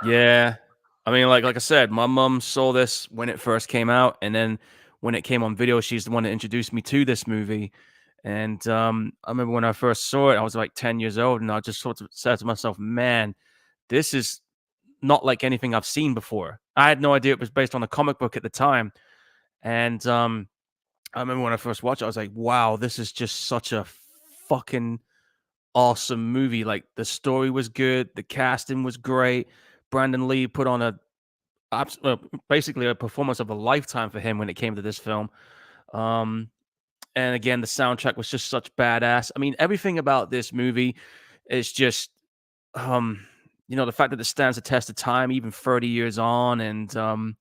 Yeah. I mean, like I said, my mom saw this when it first came out, and then when it came on video, she's the one that introduced me to this movie. And I remember when I first saw it, I was like 10 years old, and I just sort of said to myself, man, this is not like anything I've seen before. I had no idea it was based on a comic book at the time. And I remember when I first watched it, I was like, wow, this is just such a fucking awesome movie. Like, the story was good, the casting was great. Brandon Lee put on basically a performance of a lifetime for him when it came to this film. And again, the soundtrack was just such badass. I mean, everything about this movie is just, the fact that it stands the test of time, even 30 years on, and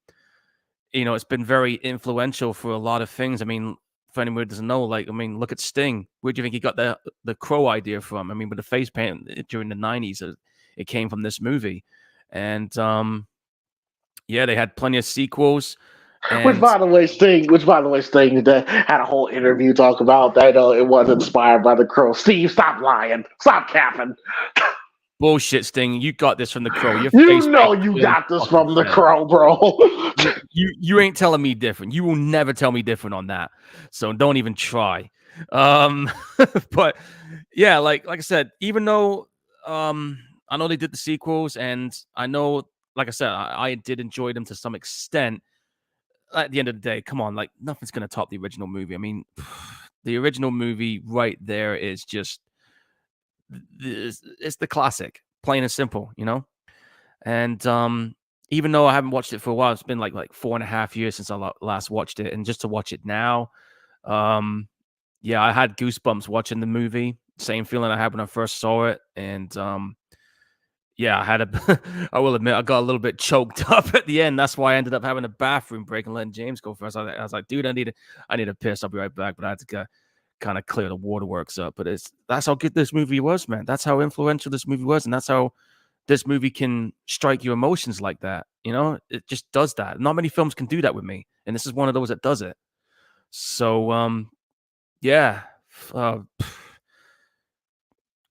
it's been very influential for a lot of things. I mean, if anyone doesn't know, look at Sting. Where do you think he got the Crow idea from? I mean, with the face paint during the 90s, it came from this movie. And yeah, they had plenty of sequels. Which, by the way, Sting had a whole interview talk about that. It was inspired by the Crow. Steve, stop lying. Stop capping. Bullshit, Sting. You got this from the Crow. You got this from the Crow, bro. you ain't telling me different. You will never tell me different on that. So don't even try. But yeah, like I said, even though I know they did the sequels, and I know, like I said, I did enjoy them to some extent. At the end of the day, come on, like, nothing's gonna top the original movie. I mean, the original movie right there is just it's the classic, plain and simple, And even though I haven't watched it for a while, it's been like 4.5 years since I last watched it, and just to watch it now, yeah, I had goosebumps watching the movie. Same feeling I had when I first saw it, and yeah, I will admit, I got a little bit choked up at the end. That's why I ended up having a bathroom break and letting James go first. I was like, dude, I need a piss. I'll be right back. But I had to kind of clear the waterworks up. But that's how good this movie was, man. That's how influential this movie was, and that's how this movie can strike your emotions like that. It just does that. Not many films can do that with me, and this is one of those that does it. So, yeah.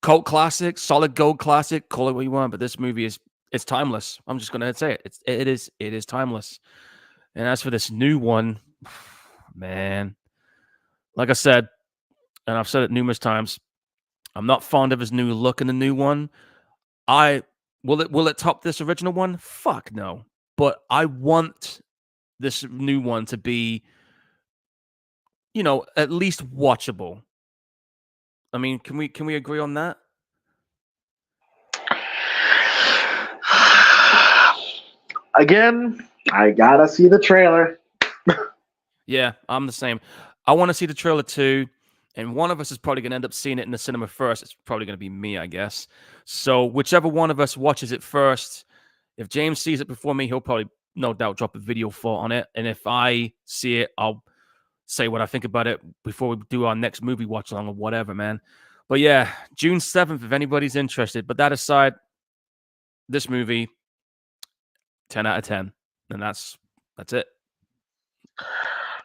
Cult classic, solid gold classic, call it what you want, but this movie it's timeless. I'm just gonna say it. It is timeless. And as for this new one, man, like I said, and I've said it numerous times, I'm not fond of his new look in the new one. Will it top this original one? Fuck no. But I want this new one to be, at least watchable. I mean, can we agree on that? Again, I gotta see the trailer. Yeah, I'm the same. I want to see the trailer too, and one of us is probably going to end up seeing it in the cinema first. It's probably going to be me, I guess. So whichever one of us watches it first, if James sees it before me, he'll probably, no doubt, drop a video thought on it. And if I see it, I'll say what I think about it before we do our next movie watch along or whatever, man. But yeah, June 7th, if anybody's interested. But that aside, this movie, 10 out of 10. And that's That's it.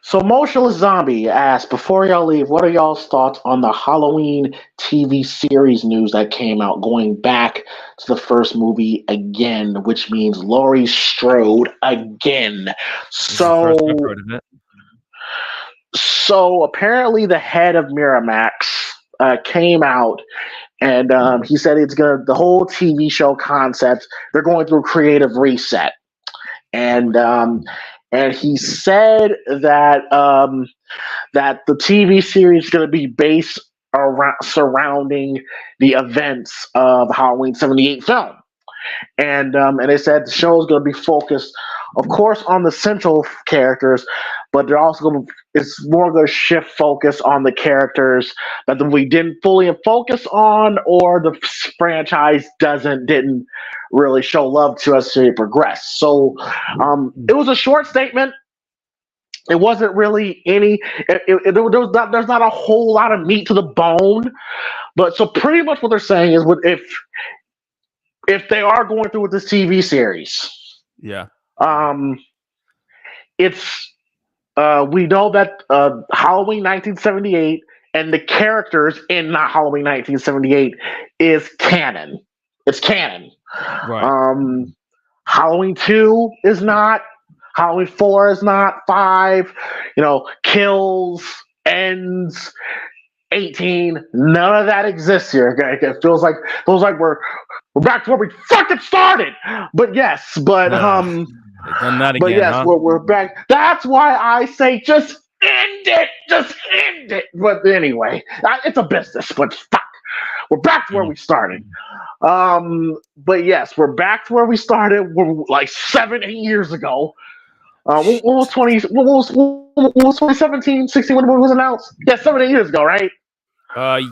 So Motionless Zombie asked, before y'all leave, what are y'all's thoughts on the Halloween TV series news that came out, going back to the first movie again, which means Laurie Strode again. This is the first I've So heard of it. So apparently, the head of Miramax came out and he said the whole TV show concept. They're going through a creative reset, and he said that that the TV series is going to be based around surrounding the events of the Halloween '78 film. And they said the show is going to be focused, of course, on the central characters, but they're also going to, it's more going to shift focus on the characters that we didn't fully focus on, or the franchise didn't really show love to as they progress. So it was a short statement. It wasn't really any. There's not a whole lot of meat to the bone, but so pretty much what they're saying is, if they are going through with this TV series, Yeah. It's we know that Halloween 1978 and the characters in Halloween 1978 is canon. It's canon. Right. Halloween 2 is not. Halloween 4 is not. 5, kills, ends. 18, none of that exists here. It feels like we're back to where we fucking started. But yes, They've done that but again, yes, huh? we're back. That's why I say just end it. Just end it. But anyway, it's a business. But fuck, we're back to where we started. But yes, we're back to where we started. We're like 7-8 years ago. What was 2017, 16 when it was announced? Yeah, 7-8 years ago, right?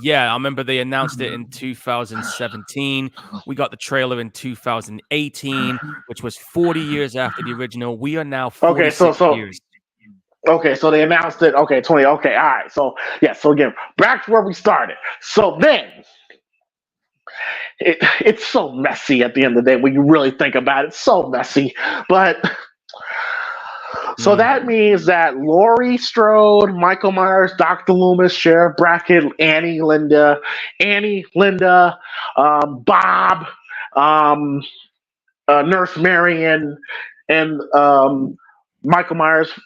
Yeah, I remember they announced it in 2017. We got the trailer in 2018, which was 40 years after the original. We are now 46 years. Okay, so they announced it. Okay, 20. Okay, all right. So yeah, so again, back to where we started. So then, it's so messy at the end of the day when you really think about it. It's so messy, but. So that means that Laurie Strode, Michael Myers, Dr. Loomis, Sheriff Brackett, Annie, Linda, Bob, Nurse Marion, and Michael Myers'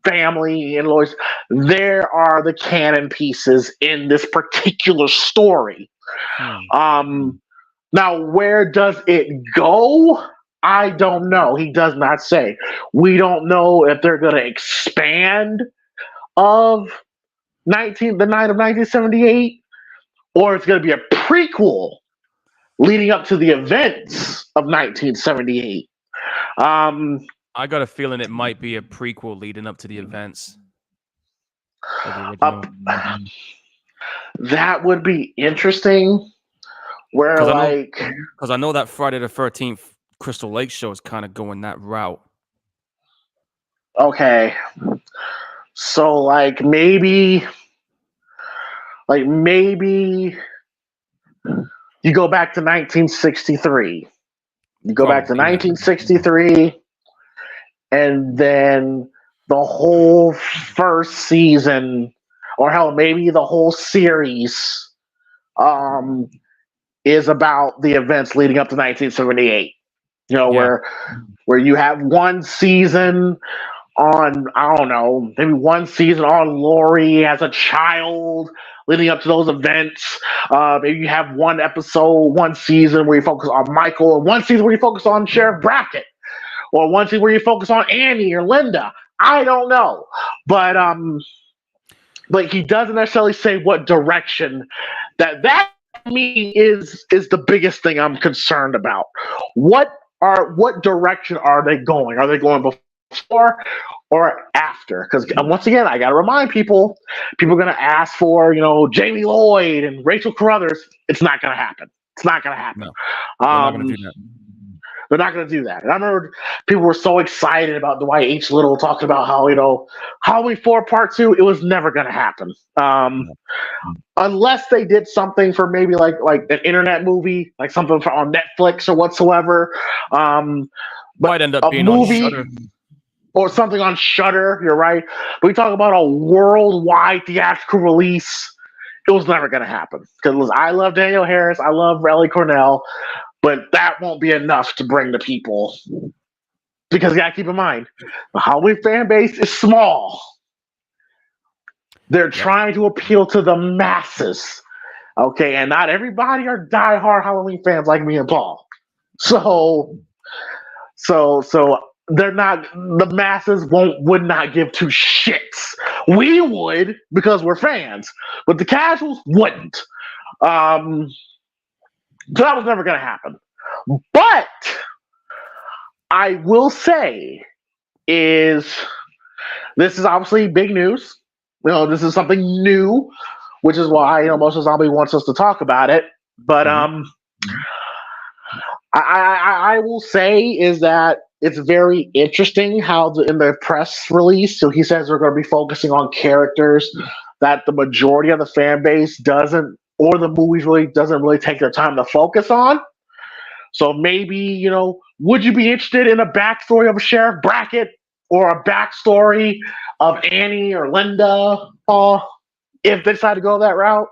family and Lois, there are the canon pieces in this particular story. Now, where does it go? I don't know. He does not say. We don't know if they're going to expand of the night of 1978, or it's going to be a prequel leading up to the events of 1978. I got a feeling it might be a prequel leading up to the events of the original. That would be interesting. Because I know that Friday the 13th Crystal Lake show is kind of going that route. Okay. So maybe you go back to 1963. You go back to 1963, and then the whole first season, or hell, maybe the whole series, is about the events leading up to 1978. Where you have one season on, I don't know, maybe one season on Laurie as a child leading up to those events. Maybe you have one season where you focus on Michael, and one season where you focus on Sheriff Brackett, or one season where you focus on Annie or Linda. I don't know. But he doesn't necessarily say what direction. That to me is the biggest thing I'm concerned about. What direction are they going? Are they going before or after? Because once again, I got to remind people are going to ask for, Jamie Lloyd and Rachel Carruthers. It's not going to happen. It's not going to happen. No, they're not going to do that. They're not going to do that. And I remember people were so excited about Dwight H. Little talking about how, Halloween 4 Part 2, it was never going to happen. Unless they did something for maybe like an internet movie, like something on Netflix or whatsoever. Might end up being movie, on Shudder. or something on Shudder. You're right. But we talk about a worldwide theatrical release. It was never going to happen because I love Daniel Harris, I love Ellie Cornell, but that won't be enough to bring the people. Because you got to keep in mind, the Halloween fan base is small. They're trying to appeal to the masses. Okay, and not everybody are diehard Halloween fans like me and Paul. So they're not. The masses would not give two shits. We would because we're fans, but the casuals wouldn't. So that was never going to happen. But I will say is this is obviously big news. You know, this is something new, which is why Emotional Zombie wants us to talk about it. But I will say is that it's very interesting how in the press release, so he says we're going to be focusing on characters that the majority of the fan base doesn't, or the movies really doesn't really take their time to focus on. So maybe, would you be interested in a backstory of a Sheriff Brackett or a backstory of Annie or Linda, if they decide to go that route?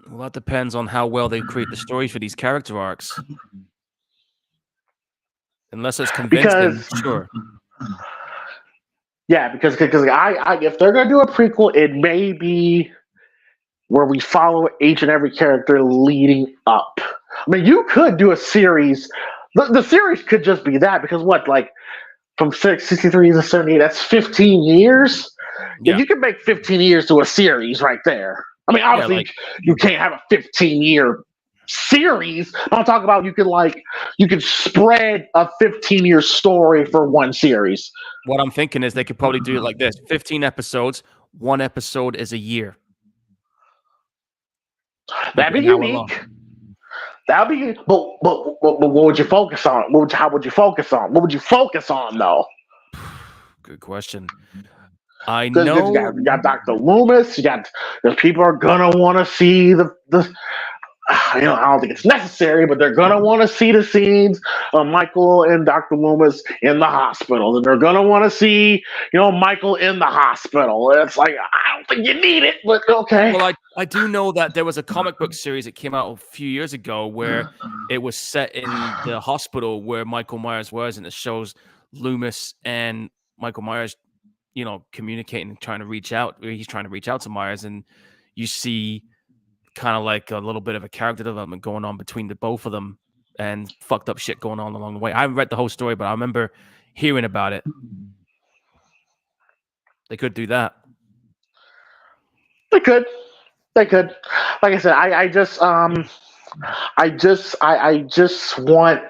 Well, that depends on how well they create the stories for these character arcs. Unless it's convincing, sure. Yeah, because I if they're gonna do a prequel, it may be where we follow each and every character leading up. I mean, you could do a series. The series could just be that because from 63 to 78, that's 15 years. Yeah. You can make 15 years to a series right there. I mean, obviously, you can't have a 15-year series. I'm talking about you could spread a 15-year story for one series. What I'm thinking is they could probably do it like this: 15 episodes, one episode is a year. That'd be unique. That'd be, but what would you focus on? How would you focus on? What would you focus on, though? Good question. I know you got Dr. Loomis. There's people are gonna want to see the. I don't think it's necessary, but they're gonna want to see the scenes of Michael and Dr. Loomis in the hospital, and they're gonna want to see, Michael in the hospital. It's like I don't think you need it, but okay. Well, I do know that there was a comic book series that came out a few years ago where it was set in the hospital where Michael Myers was, and it shows Loomis and Michael Myers, communicating and trying to reach out. He's trying to reach out to Myers, and you see kind of like a little bit of a character development going on between the both of them and fucked up shit going on along the way. I haven't read the whole story, but I remember hearing about it. They could do that. They could. Like I said, I just want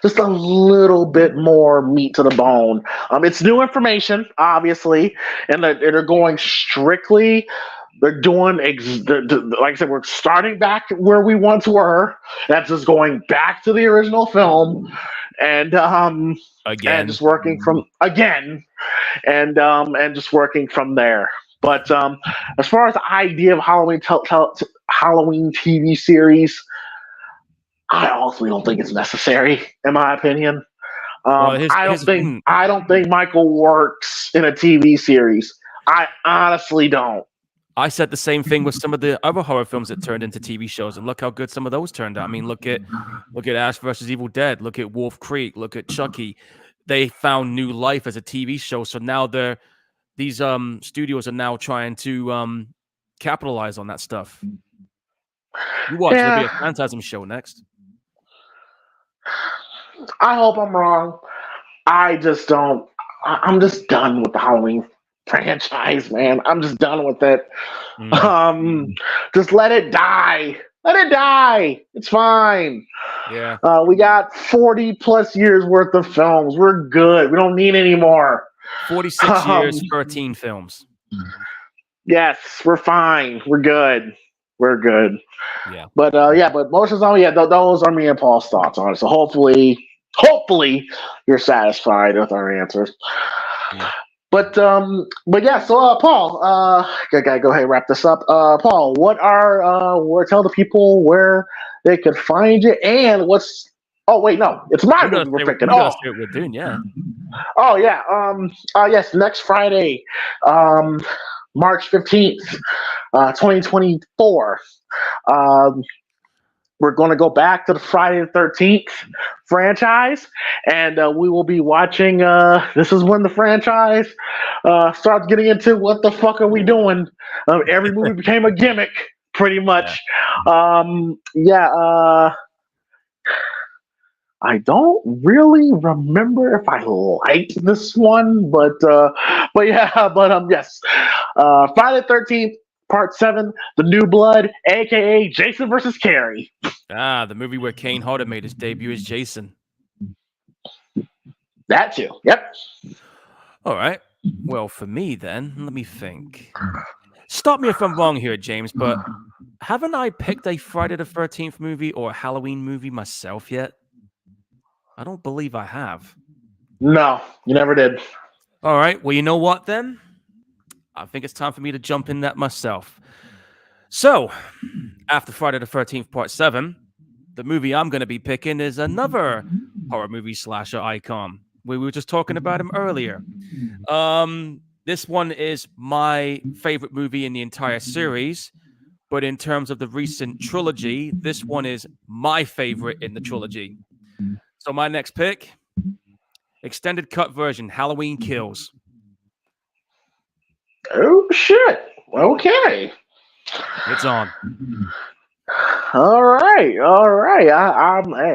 just a little bit more meat to the bone. It's new information, obviously, and they're going strictly. They're doing, like I said, we're starting back where we once were. That's just going back to the original film, and again, and just working from and just working from there. But as far as the idea of Halloween TV series, I also don't think it's necessary, in my opinion. I don't think Michael works in a TV series. I honestly don't. I said the same thing with some of the other horror films that turned into TV shows, and look how good some of those turned out. I mean, look at Ash vs. Evil Dead, look at Wolf Creek, look at Chucky. They found new life as a TV show, so now these studios are now trying to capitalize on that stuff. You watch, there'll be a Phantasm show next. I hope I'm wrong. I just don't. I'm just done with the Halloween franchise, man. I'm just done with it. Just let it die. Let it die. It's fine. Yeah. We got 40 plus years worth of films. We're good. We don't need any more. 46 years, 13 films. Yes, we're fine. We're good. We're good. Yeah. But Motion Zombie, those are me and Paul's thoughts on it. So hopefully you're satisfied with our answers. Yeah. But yeah, so Paul, gotta go ahead and wrap this up. Paul, tell the people where they could find you and what's Oh wait, no, it's my You gotta movie we're say, picking. you gotta say what we're doing, yeah. Oh yeah. Yes, next Friday, March 15th, 2024. We're going to go back to the Friday the 13th franchise, and we will be watching. This is when the franchise starts getting into what the fuck are we doing? Every movie became a gimmick, pretty much. I don't really remember if I liked this one, but yes. Friday the 13th, Part 7, The New Blood, aka Jason versus Carrie. The movie where Kane Hodder made his debut as Jason. That too. Yep. All right. Well, for me then, let me think. Stop me if I'm wrong here, James, but haven't I picked a Friday the 13th movie or a Halloween movie myself yet? I don't believe I have. No, you never did. All right. Well, you know what then? I think it's time for me to jump in that myself. So, after Friday the 13th, Part 7, the movie I'm going to be picking is another horror movie slasher icon. We were just talking about him earlier. This one is my favorite movie in the entire series, but in terms of the recent trilogy, this one is my favorite in the trilogy. So my next pick, extended cut version, Halloween Kills. Oh shit. Okay. It's on. All right. Hey,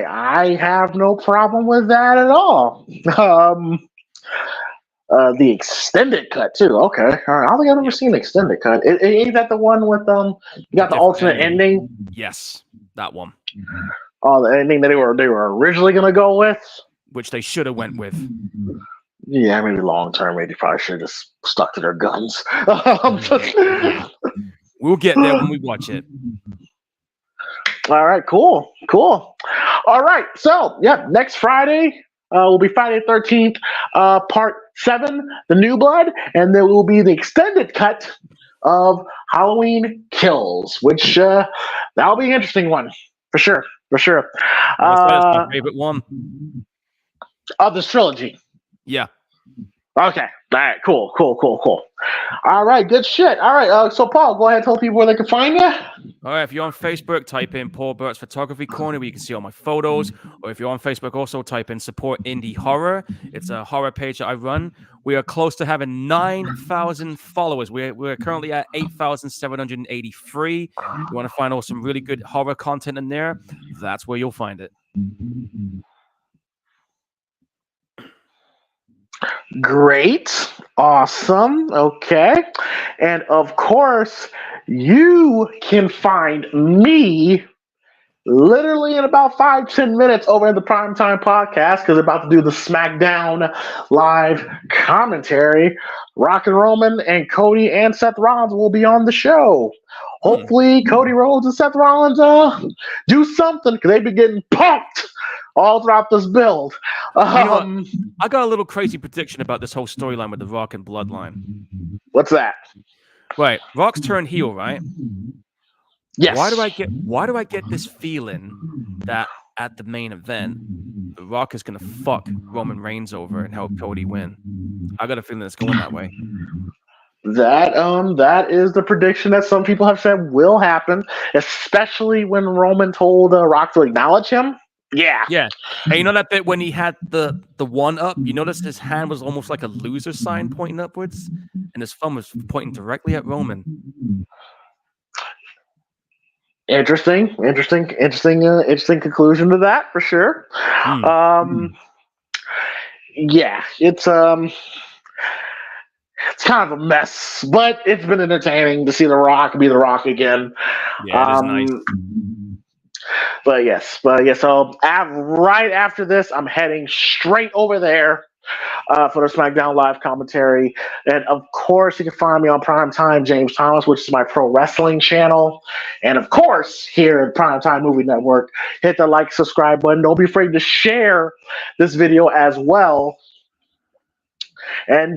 I have no problem with that at all. The extended cut too. Okay. All right. I don't think I've ever seen the extended cut. Ain't that the one with you got the alternate ending? Yes, that one. Oh, the ending that they were originally gonna go with, which they should have went with. Yeah, maybe long term, maybe probably should have just stuck to their guns. We'll get there when we watch it. All right, cool. All right, so next Friday will be Friday the 13th, Part 7, The New Blood, and there will be the extended cut of Halloween Kills, which that'll be an interesting one for sure. That's my favorite one of this trilogy. Yeah. Okay. All right. Cool. All right. Good shit. All right. So, Paul, go ahead and tell people where they can find you. All right. If you're on Facebook, type in Paul Burt's Photography Corner where you can see all my photos. Or if you're on Facebook, also type in Support Indie Horror. It's a horror page that I run. We are close to having 9,000 followers. We're currently at 8,783. You want to find some really good horror content in there? That's where you'll find it. Great. Awesome. Okay. And of course, you can find me literally in about 5-10 minutes over at the PrimeTime podcast because they're about to do the SmackDown live commentary. Rock and Roman and Cody and Seth Rollins will be on the show. Hopefully, Cody Rhodes and Seth Rollins do something because they've been getting pumped all throughout this build. I got a little crazy prediction about this whole storyline with The Rock and Bloodline. What's that? Right, Rock's turned heel, right? Yes. Why do I get this feeling that at the main event, The Rock is gonna fuck Roman Reigns over and help Cody win? I got a feeling it's going that way. That is the prediction that some people have said will happen, especially when Roman told Rock to acknowledge him. Yeah. And you know that bit when he had the one up, you notice his hand was almost like a loser sign pointing upwards, and his thumb was pointing directly at Roman. Interesting conclusion to that for sure. Yeah, it's kind of a mess, but it's been entertaining to see The Rock be The Rock again. Yeah, it is nice. But yes. So right after this, I'm heading straight over there for the SmackDown live commentary, and of course, you can find me on PrimeTime James Thomas, which is my pro wrestling channel, and of course, here at PrimeTime Movie Network, hit the like, subscribe button. Don't be afraid to share this video as well. And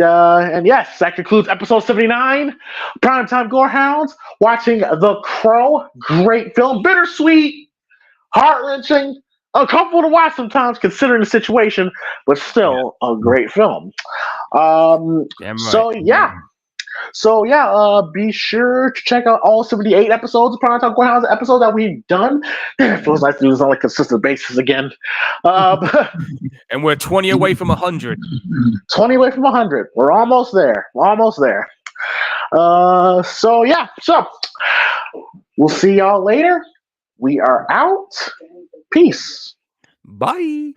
yes, that concludes episode 79. Primetime Gorehounds, watching The Crow. Great film, bittersweet, heart-wrenching, uncomfortable to watch sometimes, considering the situation, but still a great film. Damn right. So yeah. Be sure to check out all 78 episodes of PrimeTime Gorehounds episodes that we've done. It feels nice to do this on a consistent basis again. And we're 20 away from 100. 20 away from 100. We're almost there. So we'll see y'all later. We are out. Peace. Bye.